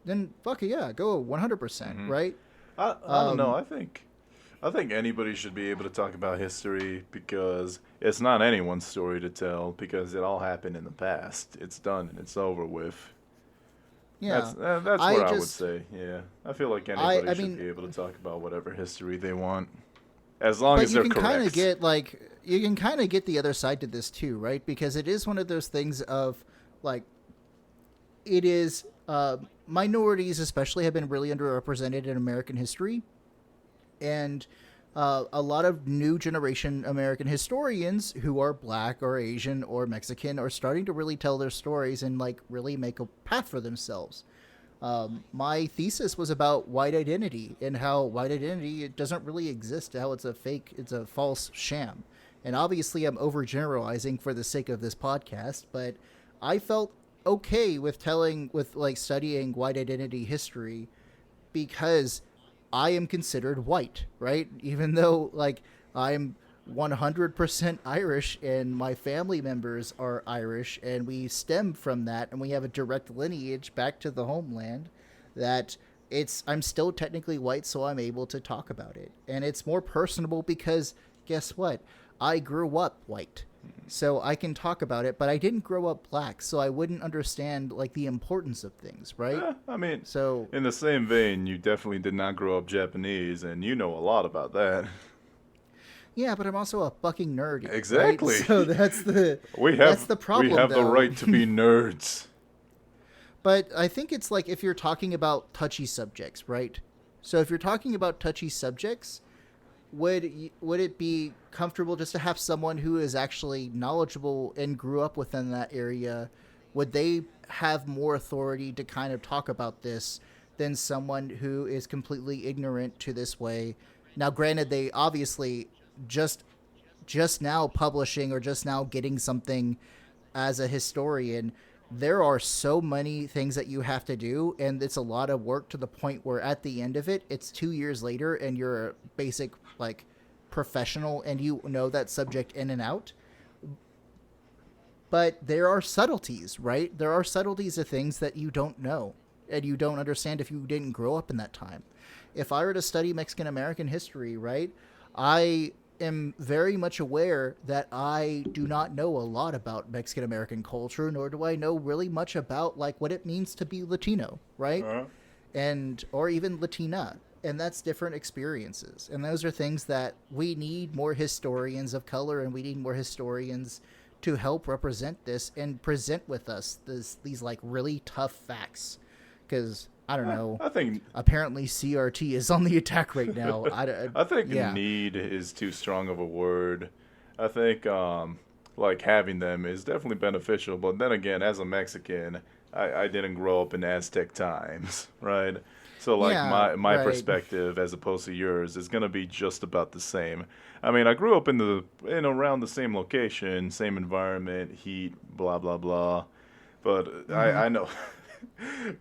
then fuck it, yeah, go 100%, right? I don't know. I think anybody should be able to talk about history, because it's not anyone's story to tell, because it all happened in the past. It's done and it's over with. Yeah. That's I what I would just say. Yeah, I feel like anybody I should mean, be able to talk about whatever history they want, as long but as you they're can kind of correct. get like you can kind of get the other side to this too, right? Because it is one of those things of like it is minorities especially have been really underrepresented in American history, and a lot of new generation American historians who are black or Asian or Mexican are starting to really tell their stories and like really make a path for themselves. My thesis was about white identity and how white identity, it doesn't really exist, how it's a fake, it's a false sham. And obviously, I'm overgeneralizing for the sake of this podcast, but I felt okay with like studying white identity history because I am considered white, right? Even though like I'm 100% Irish, and my family members are Irish, and we stem from that, and we have a direct lineage back to the homeland. That I'm still technically white, so I'm able to talk about it, and it's more personable because guess what? I grew up white, so I can talk about it, but I didn't grow up black, so I wouldn't understand like the importance of things, right? I mean, So in the same vein, you definitely did not grow up Japanese, and you know a lot about that. yeah, but I'm also a fucking nerd, Exactly. right? So We that's have the problem. we have the though. right to be nerds. But I think it's like if you're talking about touchy subjects, right? So if you're talking about touchy subjects, would it be comfortable just to have someone who is actually knowledgeable and grew up within that area? Would they have more authority to kind of talk about this than someone who is completely ignorant to this way? Now, granted, they obviously just just now publishing or just now getting something as a historian, there are so many things that you have to do, and it's a lot of work to the point where at the end of it, it's 2 years later, and you're a basic like professional, and you know that subject in and out. But there are subtleties, right? There are subtleties of things that you don't know and you don't understand if you didn't grow up in that time. If I were to study Mexican American history, right, I am very much aware that I do not know a lot about Mexican American culture, nor do I know really much about like what it means to be Latino, right? Uh-huh. And or even Latina. And that's different experiences. And those are things that we need more historians of color, and we need more historians to help represent this and present with us these like really tough facts. Because I don't know. I think Apparently, CRT is on the attack right now. I think yeah. need is too strong of a word. I think like having them is definitely beneficial, but then again, as a Mexican, I didn't grow up in Aztec times, right? So like Yeah, my right. perspective as opposed to yours is gonna be just about the same. I mean, I grew up in around the same location, same environment, heat, blah blah blah. But Mm-hmm. I know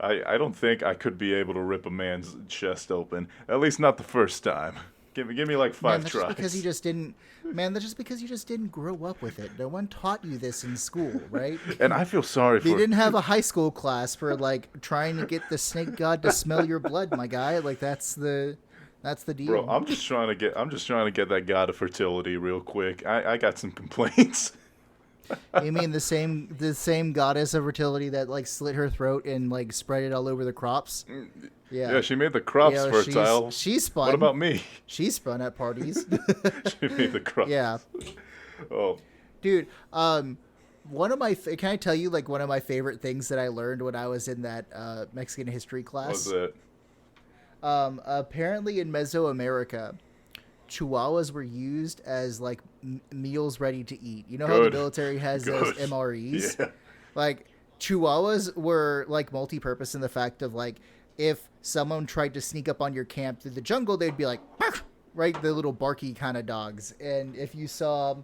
I don't think I could be able to rip a man's chest open. At least not the first time. Give me like Man, five that's just because you tries. just didn't. Man, that's just because you just didn't grow up with it. No one taught you this in school, right? And I feel sorry They for didn't have a high school class for like trying to get the snake god to smell your blood, my guy. Like that's the bro. deal. I'm just trying to get that god of fertility real quick. I got some complaints. You mean the same goddess of fertility that like slit her throat and like spread it all over the crops? Yeah, Yeah. she made the You crops know, fertile. she's What spun. about me? She's spun at parties. She made the Yeah. crops. Oh, Dude, one of my can I tell you like one of my favorite things that I learned when I was in that Mexican history what was class? it? Apparently in Mesoamerica, chihuahuas were used as like meals ready to eat. You know how the Good. military has those Good. MREs? Yeah. Like chihuahuas were like multi-purpose in the fact of like if someone tried to sneak up on your camp through the jungle, they'd be like, "Bark!" Right, the little barky kind of dogs. And if you saw,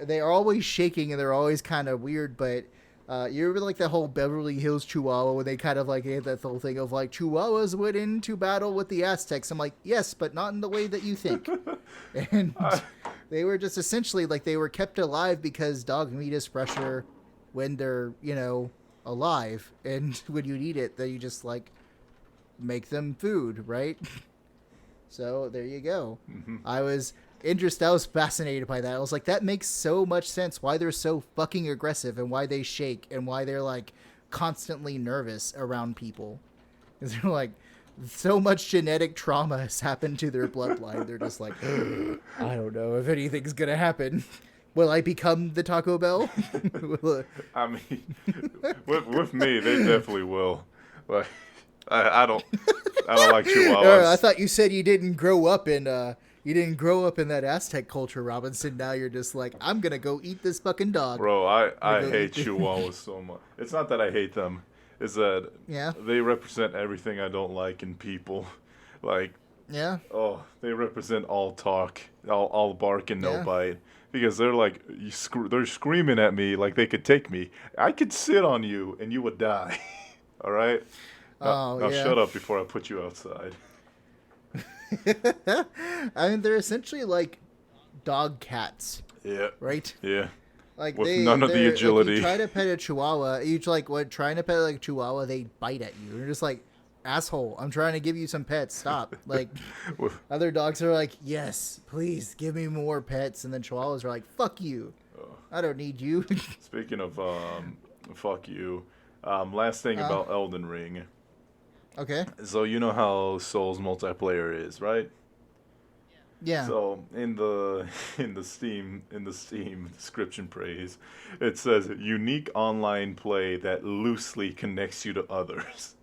they are always shaking and they're always kind of weird, but. You remember like that whole Beverly Hills Chihuahua when they kind of like had that whole thing of like Chihuahuas went into battle with the Aztecs. I'm like, yes, but not in the way that you think. And I, they were just essentially like they were kept alive because dog meat is fresher when they're alive, and when you eat it, then you just like make them food, right? So there you go. mhm. I was interested. I was fascinated by that. I was like, that makes so much sense. Why they're so fucking aggressive and why they shake and why they're like constantly nervous around people. Because they're like, so much genetic trauma has happened to their bloodline. They're just like, I don't know if anything's gonna happen. Will I become the Taco Bell? I mean, with me, they definitely will. Like, I don't like I chihuahuas, thought you said you didn't grow up in that Aztec culture, Robinson. Now you're just like, I'm gonna go eat this fucking dog. bro. I'm I gonna go hate eat. chihuahuas so much. It's not that I hate them. It's that Yeah, they represent everything I don't like in people. Like, yeah, oh, they represent all talk, all bark and no yeah. bite. Because they're like, they're screaming at me like they could take me. I could sit on you and you would die. All right? Oh Now yeah. shut up before I put you outside. I mean, they're essentially like dog cats, Yeah. right? Yeah. Like With none of the agility. Like you try to pet a chihuahua, trying to pet like a chihuahua, they bite at you. You're just like, asshole, I'm trying to give you some pets. Stop. Like other dogs are like, yes, please give me more pets, and then chihuahuas are like, fuck you. I don't need you. Speaking of fuck you, last thing about Elden Ring. Okay. So you know how Souls multiplayer is, right? Yeah. So in the Steam description praise, it says unique online play that loosely connects you to others.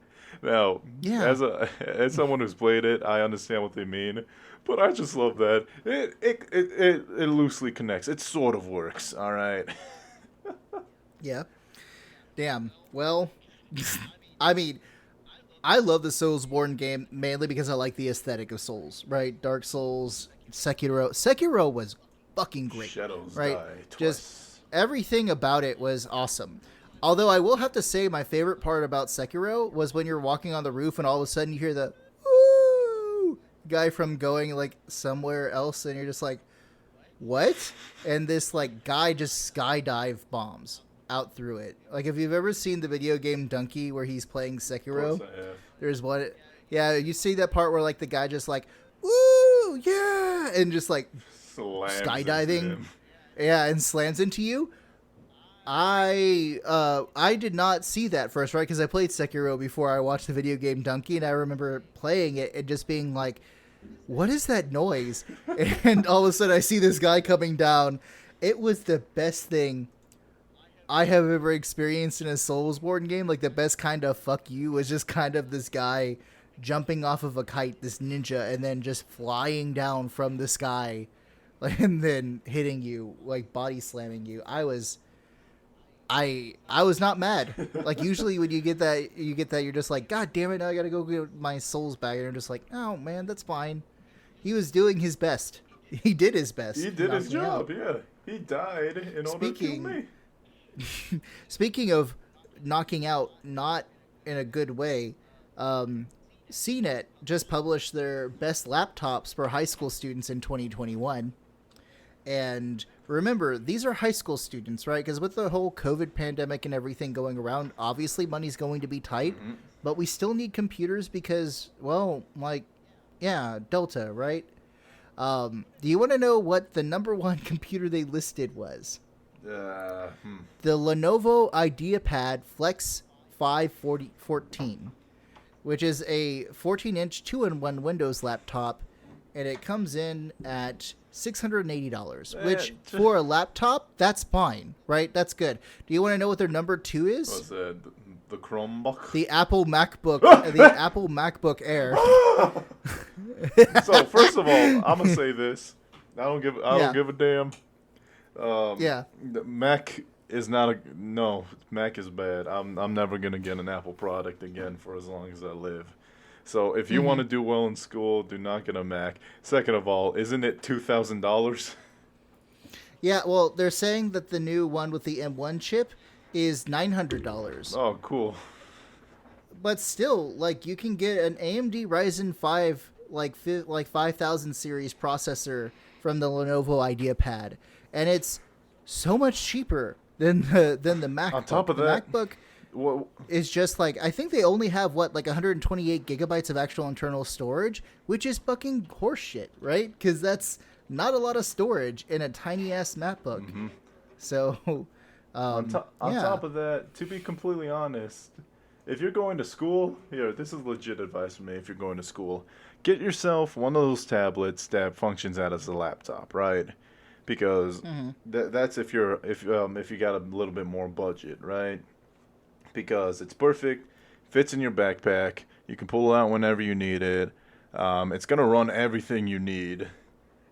Now, Yeah. as someone who's played it, I understand what they mean, but I just love that it loosely connects. It sort of works. All right. Yeah. Damn. Well, I mean, I love the Soulsborne game mainly because I like the aesthetic of Souls, right? Dark Souls, Sekiro. Sekiro was fucking great, Shadows right? die twice. Just everything about it was awesome. Although I will have to say my favorite part about Sekiro was when you're walking on the roof and all of a sudden you hear the woo guy from going like somewhere else and you're just like, what? And this like guy just skydive bombs out through it. Like if you've ever seen the video game Donkey where he's playing Sekiro, there's one. Yeah, you see that part where like the guy just like, woo, yeah, and just like Slams skydiving, yeah, and slams into you. I did not see that first, right? Because I played Sekiro before I watched the video game Donkey, and I remember playing it and just being like, what is that noise? And all of a sudden I see this guy coming down. It was the best thing I have ever experienced in a Soulsborne game. Like the best kind of fuck you was just kind of this guy jumping off of a kite, this ninja, and then just flying down from the sky, and then hitting you, like body slamming you. I was not mad. Like usually when you get that, you're just like, God damn it, now I gotta go get my souls back. And I'm just like, oh man, that's fine. He was doing his best. He did his best. He did his job, yeah. He died in order to kill me. Speaking of knocking out, not in a good way, CNET just published their best laptops for high school students in 2021. And remember, these are high school students, right? Because with the whole COVID pandemic and everything going around, obviously money's going to be tight, but we still need computers because, well, like, yeah, Delta, right? Do you want to know what the number one computer they listed was? The Lenovo IdeaPad Flex 514, which is a 14-inch 2-in-1 Windows laptop, and it comes in at $680, which for a laptop, that's fine, right? That's good. Do you want to know what their number 2 is? What's that? The Chromebook? The Apple MacBook, the Apple MacBook Air. So first of all, I'm gonna say this: I don't give a damn. Mac is not a no. Mac is bad. I'm never gonna get an Apple product again for as long as I live. So if you want to do well in school, do not get a Mac. Second of all, isn't it $2,000? Yeah, well, they're saying that the new one with the M1 chip is $900. Oh, cool. But still, like, you can get an AMD Ryzen 5 like 5000 series processor from the Lenovo IdeaPad, and it's so much cheaper than the MacBook. On top of the that, MacBook is just like, I think they only have like 128 gigabytes of actual internal storage, which is fucking horseshit, right? Because that's not a lot of storage in a tiny ass MacBook. Mm-hmm. So on top of that, to be completely honest, if you're going to school, here, this is legit advice from me. If you're going to school, get yourself one of those tablets that functions out as a laptop, right? Because that's if you got a little bit more budget, right? Because it's perfect, fits in your backpack. You can pull it out whenever you need it. It's gonna run everything you need,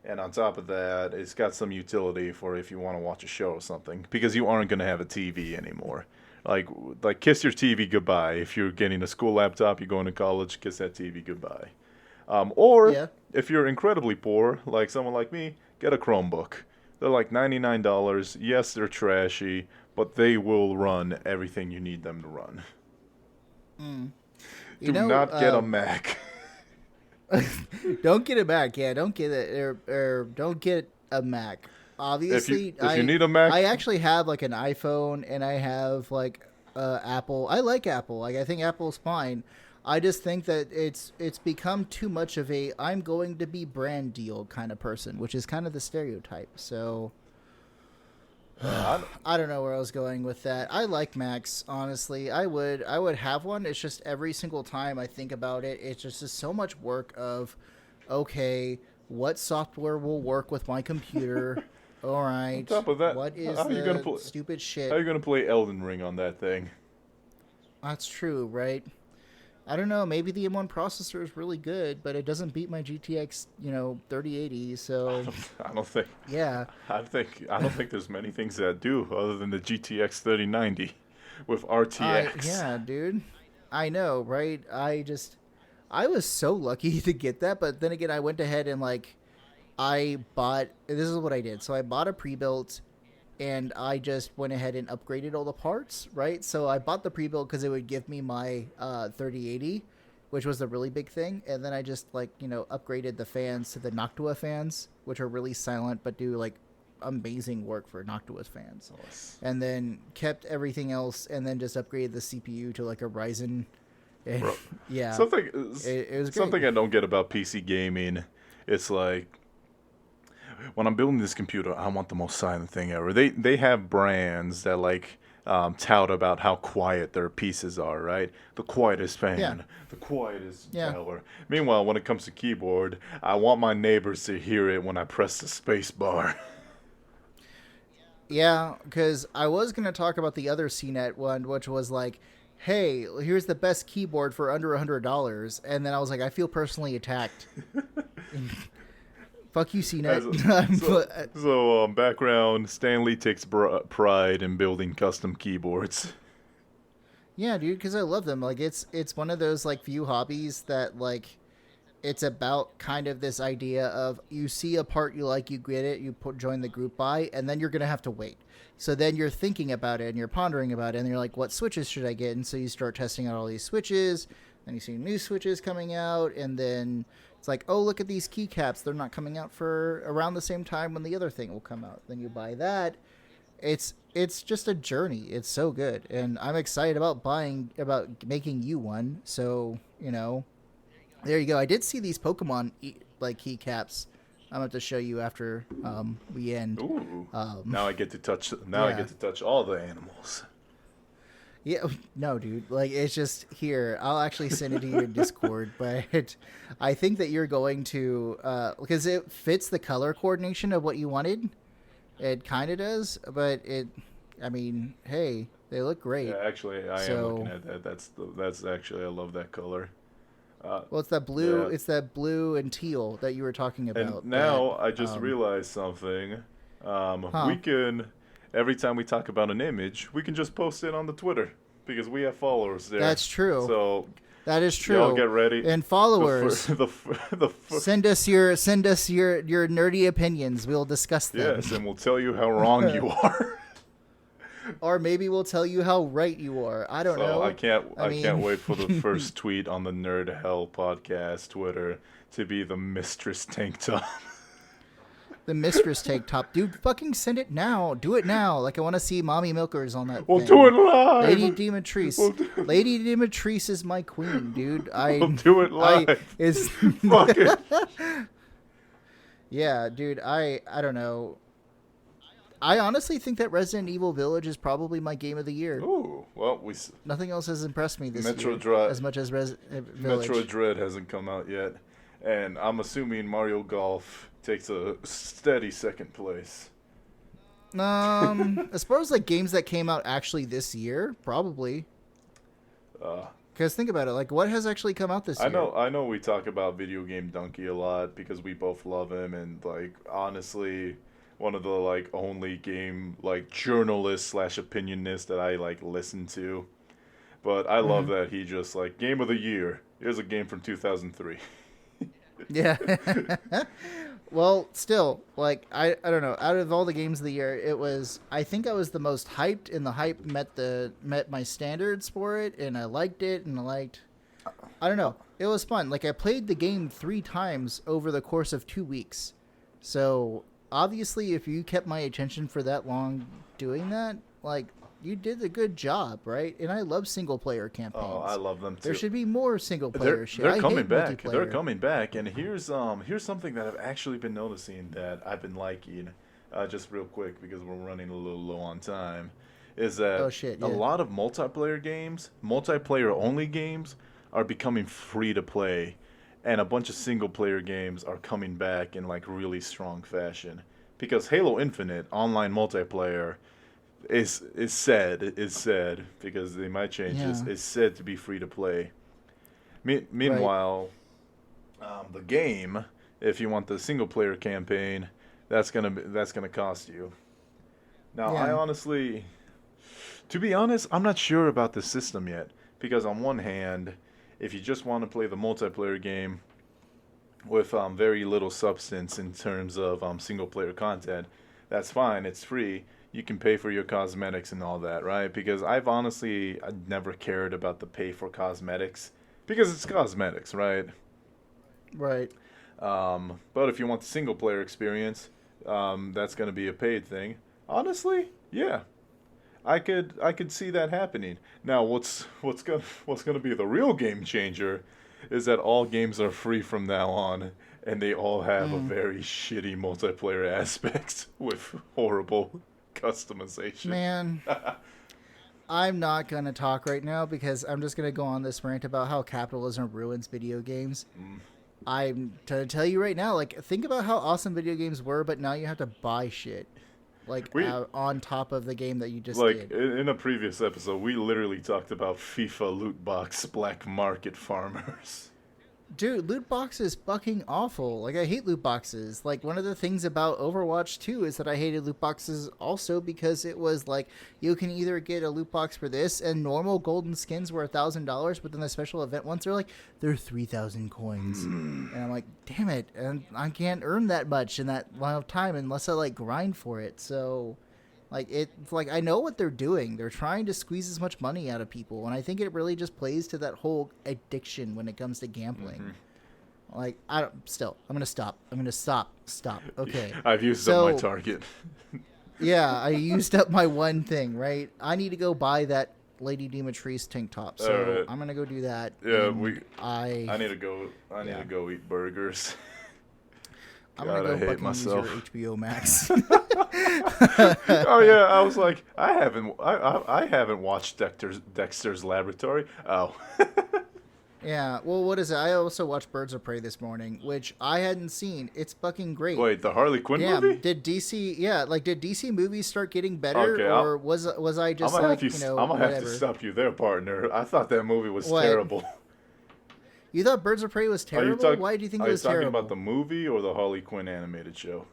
and on top of that, it's got some utility for if you want to watch a show or something. Because you aren't gonna have a TV anymore. Like kiss your TV goodbye. If you're getting a school laptop, you're going to college, kiss that TV goodbye. If you're incredibly poor, like someone like me, get a Chromebook. They're like $99. Yes, they're trashy, but they will run everything you need them to run. Do not get a Mac. Don't get a Mac. Yeah, don't get it. Or don't get a Mac. If you Obviously, if you need a Mac, I actually have like an iPhone and I have like Apple. I like Apple. Like I think Apple's fine. I just think that it's become too much of a I'm going to be brand deal kind of person, which is kind of the stereotype. So I don't know where I was going with that. I like Macs, honestly. I would have one. It's just every single time I think about it, it's just so much work of okay, what software will work with my computer? All right. on top of that, What is how are you gonna the play? stupid How shit? are you gonna play Elden Ring on that thing? That's true, right? I don't know. Maybe the M1 processor is really good, but it doesn't beat my GTX, 3080. So, I don't think. yeah. I don't think there's many things that do other than the GTX 3090 with RTX. Yeah, dude. I know, right? I was so lucky to get that, but then again, I went ahead and this is what I did. So I bought a pre-built and I just went ahead and upgraded all the parts, right? So I bought the pre-built because it would give me my 3080, which was the really big thing. And then I just upgraded the fans to the Noctua fans, which are really silent but do like amazing work for Noctua's fans. Nice. And then kept everything else and then just upgraded the CPU to like a Ryzen. And, Bro, yeah, something it was great. something I don't get about PC gaming. It's like when I'm building this computer, I want the most silent thing ever. They have brands that tout about how quiet their pieces are, right? The quietest fan, Yeah. the quietest Yeah. tower. Meanwhile, when it comes to keyboard, I want my neighbors to hear it when I press the space bar. Yeah, because I was going to talk about the other CNET one, which was like, hey, here's the best keyboard for under $100. And then I was like, I feel personally attacked. Fuck you, CNET. Background, Stanley takes pride in building custom keyboards. Yeah, dude, because I love them. Like, it's one of those, like, few hobbies that, like, it's about kind of this idea of you see a part you like, you get it, join the group buy, and then you're going to have to wait. So then you're thinking about it and you're pondering about it and you're like, what switches should I get? And so you start testing out all these switches, then you see new switches coming out, and then it's like, oh, look at these keycaps. They're not coming out for around the same time when the other thing will come out. Then you buy that. It's just a journey. It's so good. And I'm excited about making you one. So, there you go. I did see these Pokemon keycaps. I'm going to show you after we end. Ooh. Now I get to touch. Yeah. I get to touch all the animals. Yeah, no, dude. Like, it's just here. I'll actually send it to your Discord, but I think that you're going to because it fits the color coordination of what you wanted. It kind of does, but I mean, hey, they look great. Yeah, actually, I am looking at that. That's actually, I love that color. Well, it's that blue. Yeah. It's that blue and teal that you were talking about. And now that, I just realized something. Huh. We can, every time we talk about an image, we can just post it on the Twitter because we have followers there. That's true. So that is true. y'all get ready. And followers, The send us your nerdy opinions. We'll discuss them. yes, and we'll tell you how wrong you are. Or maybe we'll tell you how right you are. I don't know. I can't mean- wait for the first tweet on the Nerd Hell podcast Twitter to be the Mistress Tank Top. The Mistress Tank Top. Dude, fucking send it now. Do it now. Like, I want to see Mommy Milkers on that We'll thing. do it live. Lady Demetrice. Lady Demetrice is my queen, dude. We'll do it live. Fuck it. Yeah, dude, I don't know. I honestly think that Resident Evil Village is probably my game of the year. Ooh, well, Nothing else has impressed me this year Dread, as much as Village. Metro Dread hasn't come out yet, and I'm assuming Mario Golf takes a steady second place. As far as like games that came out actually this year, probably. Because think about it, like what has actually come out this year? I know. We talk about Video Game Donkey a lot because we both love him, and like honestly, one of the like only game like journalists / opinionists that I like listen to. But I love that he just like game of the year. Here's a game from 2003. Yeah. Well, still, like I don't know. Out of all the games of the year, I think I was the most hyped, and the hype met my standards for it, and I liked it, and I don't know. It was fun. Like I played the game 3 times over the course of 2 weeks, so obviously, if you kept my attention for that long doing that, like, you did a good job, right? And I love single player campaigns. Oh, I love them too. There should be more single player shit. They're I coming hate back. multiplayer. They're coming back. And here's something that I've actually been noticing that I've been liking. Just real quick because we're running a little low on time. Is that a lot of multiplayer games, multiplayer only games, are becoming free to play, and a bunch of single player games are coming back in like really strong fashion. Because Halo Infinite online multiplayer is said because they might change this, is said to be free to play. Meanwhile, the game, if you want the single player campaign, that's gonna cost you. Now, I honestly, to be honest, I'm not sure about the system yet because on one hand, if you just want to play the multiplayer game with very little substance in terms of single player content, that's fine. It's free. You can pay for your cosmetics and all that, right? Because I never cared about the pay for cosmetics because it's cosmetics, right? Right. But if you want the single player experience, that's going to be a paid thing. Honestly, yeah, I could see that happening. Now, what's gonna be the real game changer is that all games are free from now on, and they all have a very shitty multiplayer aspect with horrible customization. Man, I'm not gonna talk right now because I'm just gonna go on this rant about how capitalism ruins video games. I'm to tell you right now, like, think about how awesome video games were, but now you have to buy shit. Like, on top of the game that you just did. In a previous episode, we literally talked about FIFA loot box black market farmers. Dude, loot boxes fucking awful. Like, I hate loot boxes. Like, one of the things about Overwatch 2 is that I hated loot boxes also because it was like, you can either get a loot box for this, and normal golden skins were $1,000, but then the special event ones are like, they're 3,000 coins. And I'm like, damn it. And I can't earn that much in that amount of time unless I, like, grind for it. So, like, it's like, I know what they're doing. They're trying to squeeze as much money out of people, and I think it really just plays to that whole addiction when it comes to gambling. Like, I'm gonna stop. Stop. Okay. I've used up my target. Yeah, I used up my one thing, right? I need to go buy that Lady Dimitrescu tank top, so I'm gonna go do that. Yeah, I need to go. I need to go eat burgers. I'm gonna go fucking use your HBO Max. Oh yeah, I was like, I haven't watched Dexter's Laboratory. Oh. Yeah, well, what is it? I also watched Birds of Prey this morning, which I hadn't seen. It's fucking great. Wait, the Harley Quinn movie? Did DC movies start getting better, or was I just I'm gonna whatever. have to stop you there, partner. I thought that movie was terrible. You thought Birds of Prey was terrible? Why do you think it was terrible? Are you talking about the movie or the Harley Quinn animated show?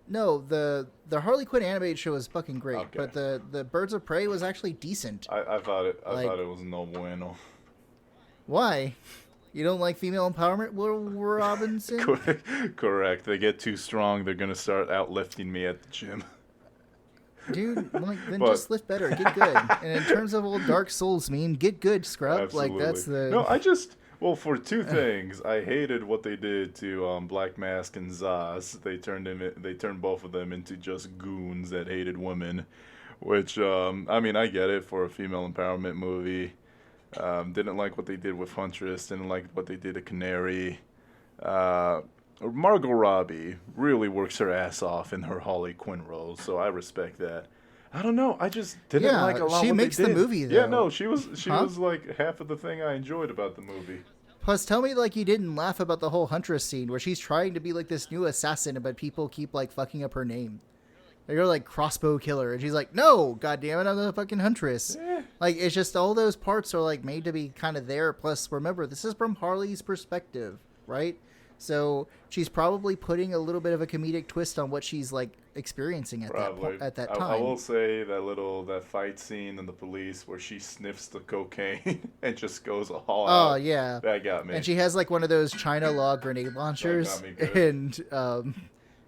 No, the Harley Quinn animated show was fucking great, but the Birds of Prey was actually decent. I thought it was no bueno. Why? You don't like female empowerment, Will Robinson? Correct. They get too strong, they're gonna start outlifting me at the gym. Dude, then just lift better, get good. And in terms of old Dark Souls get good, scrub. Absolutely. Like, that's the... No, for two things, I hated what they did to Black Mask and Zaz. They turned both of them into just goons that hated women, which I get it for a female empowerment movie. Didn't like what they did with Huntress. Didn't like what they did to Canary. Margot Robbie really works her ass off in her Harley Quinn role, so I respect that. I don't know. I just didn't like a lot. She makes the movie though. Yeah, no, she was like half of the thing I enjoyed about the movie. Plus, tell me like you didn't laugh about the whole Huntress scene where she's trying to be like this new assassin, but people keep like fucking up her name. They're like crossbow killer, and she's like, "No, goddamn it, I'm the fucking Huntress." Like, it's just all those parts are like made to be kind of there. Plus, remember, this is from Harley's perspective, right? So she's probably putting a little bit of a comedic twist on what she's like experiencing at that time. I will say that fight scene in the police where she sniffs the cocaine and just goes all out. Oh yeah, that got me. And she has like one of those China law grenade launchers, and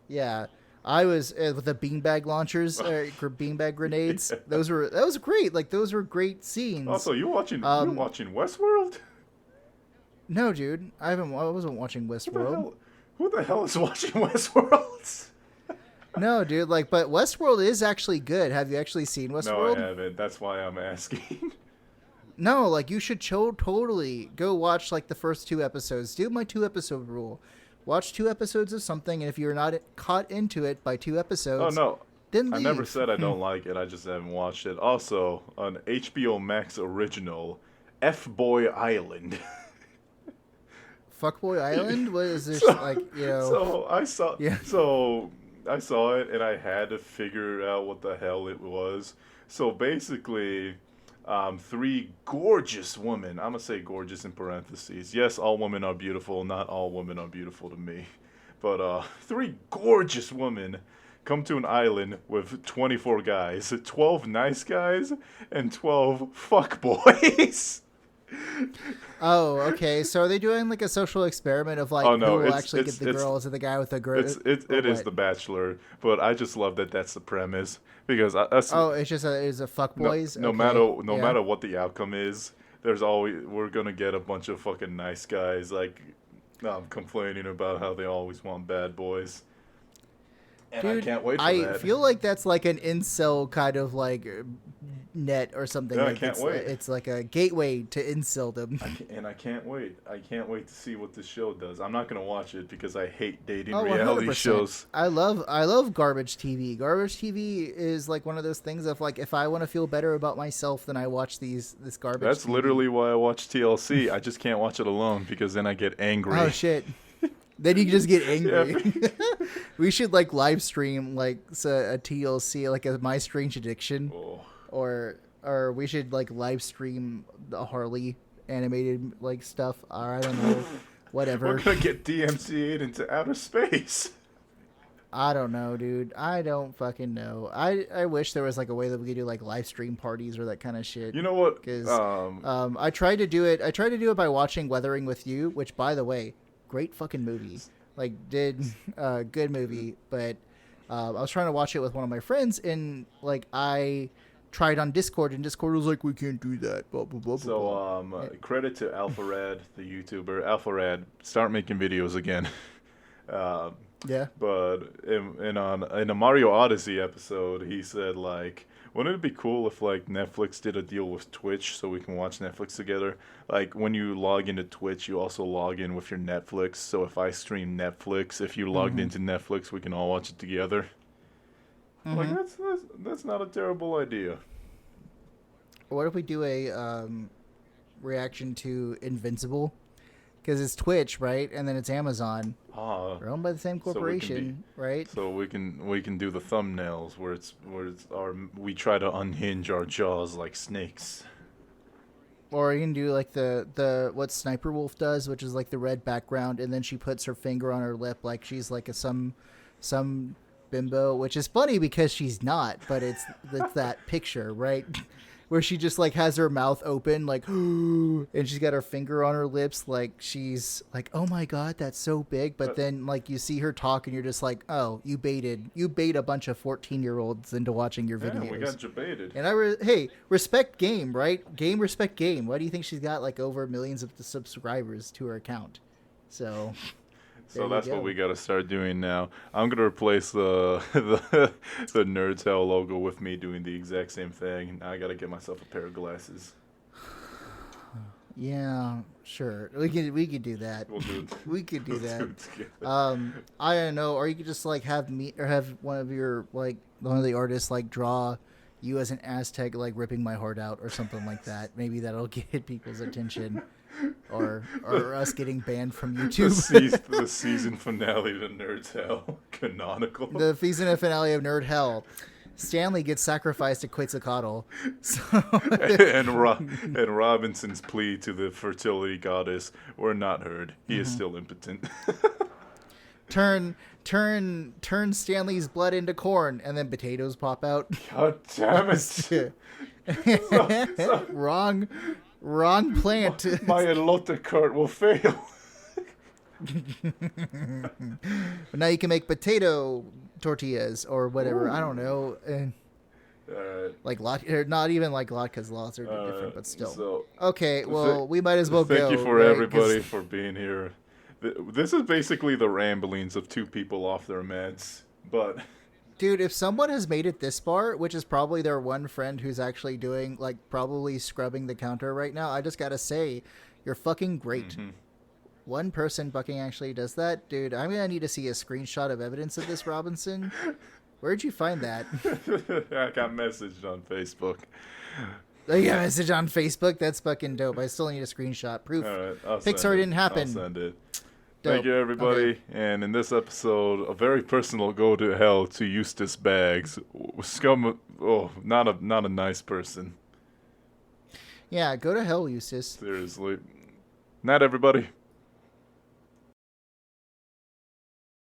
yeah. I was with the beanbag launchers, beanbag grenades. Yeah. That was great. Like, those were great scenes. Also, you're watching Westworld? No, dude, I wasn't watching Westworld. Who the hell is watching Westworld? No, dude. Like, but Westworld is actually good. Have you actually seen No, I Westworld? haven't. That's why I'm asking. No, like you should totally go watch like the first 2 episodes. Do my 2 episode rule. Watch 2 episodes of something, and if you're not caught into it by two Oh episodes, no, then I never leave. said I don't like it. I just haven't watched it. Also, an HBO Max original, F Boy Island. Fuckboy Island? What is this so, like? so I saw. Yeah. So I saw it, and I had to figure out what the hell it was. So basically, three gorgeous women. I'm gonna say gorgeous in parentheses. Yes, all women are beautiful. Not all women are beautiful to me, but three gorgeous women come to an island with 24 guys, 12 nice guys, and 12 fuck boys. Oh, okay. So are they doing like a social experiment of like Oh who no, will actually get the girls and the guy with the girl? Or it is what? The Bachelor, but I just love that that's the premise because Oh, it's a fuck no boys. no Okay, matter yeah. what the outcome is, there's always we're gonna get a bunch of fucking nice guys like complaining about how they always want bad boys, and I Dude, can't wait for I that. feel like that's like an incel kind of like net or something. Yeah, I Like can't wait. it's like a gateway to inceldom. I can't wait. I can't wait to see what this show does. I'm not gonna watch it because I hate dating Oh, reality 100%. shows. I love garbage TV. Garbage TV is like one of those things of like if I want to feel better about myself, then I watch this garbage. That's TV. literally why I watch TLC. I just can't watch it alone because then I get angry. Oh shit. Then you can just get angry. Yeah. We should like live stream like a TLC, like a My Strange Addiction, Oh. or we should like live stream the Harley animated like stuff. Or I don't know, whatever. We're gonna get DMCA'd into outer space. I don't know, dude. I don't fucking know. I wish there was like a way that we could do like live stream parties or that kind of shit. You know what? Because I tried to do it. I tried to do it by watching Weathering with You, which, by the way, great fucking movie. Like, did good movie, but I was trying to watch it with one of my friends, and like I tried on Discord, and Discord was like, "We can't do that." Blah blah blah. So credit to Alpharad, the YouTuber. Alpharad, start making videos again. Um, Yeah. But in a Mario Odyssey episode, he said like, wouldn't it be cool if like Netflix did a deal with Twitch so we can watch Netflix together? Like when you log into Twitch, you also log in with your Netflix. So if I stream Netflix, if you logged into Netflix, we can all watch it together. Like that's not a terrible idea. What if we do a reaction to Invincible? Because it's Twitch, right? And then it's Amazon. We're owned by the same corporation, right? So we can do the thumbnails where it's we try to unhinge our jaws like snakes. Or you can do like the what Sniper Wolf does, which is like the red background, and then she puts her finger on her lip like she's like some bimbo, which is funny because she's not, but it's that picture, right? Where she just like has her mouth open like and she's got her finger on her lips like she's like, oh my god, that's so big, but then like you see her talk and you're just like, oh, you bait a bunch of 14-year-olds into watching your videos. Yeah, we got debated. And hey, respect game, right? Respect game. Why do you think she's got like over millions of subscribers to her account? So that's what we gotta start doing now. I'm gonna replace the Nerds Hell logo with me doing the exact same thing. Now I gotta get myself a pair of glasses. Yeah, sure. We could do that. We'll do it. We could do We'll that. do it together. I don't know, or you could just like have me or have one of the artists like draw you as an Aztec like ripping my heart out or something like that. Maybe that'll get people's attention. Or us getting banned from YouTube. The season finale to Nerds Hell canonical. The season finale of Nerd Hell. Stanley gets sacrificed to Quetzalcoatl. So and Robinson's plea to the fertility goddess were not heard. He is still impotent. turn Stanley's blood into corn, and then potatoes pop out. God damn it! Wrong plant. My elote cart will fail. But now you can make potato tortillas or whatever. Ooh. I don't know. Like not even like Latka's laws are different, but still. So, okay, well, we might as well go. Thank you for everybody for being here. This is basically the ramblings of two people off their meds, but Dude, if someone has made it this far, which is probably their one friend who's actually doing, like, probably scrubbing the counter right now, I just gotta say, you're fucking great. Mm-hmm. One person fucking actually does that? Dude, I'm gonna need to see a screenshot of evidence of this, Robinson. Where'd you find that? I got messaged on Facebook. Oh, you got a message on Facebook? That's fucking dope. I still need a screenshot. Proof. All right, I'll Pixar send it. didn't happen. I'll send it. Dope. Thank you, everybody. Okay. And in this episode, a very personal go to hell to Eustace Baggs. Scum. Oh, not a nice person. Yeah, go to hell, Eustace. Seriously. Not everybody.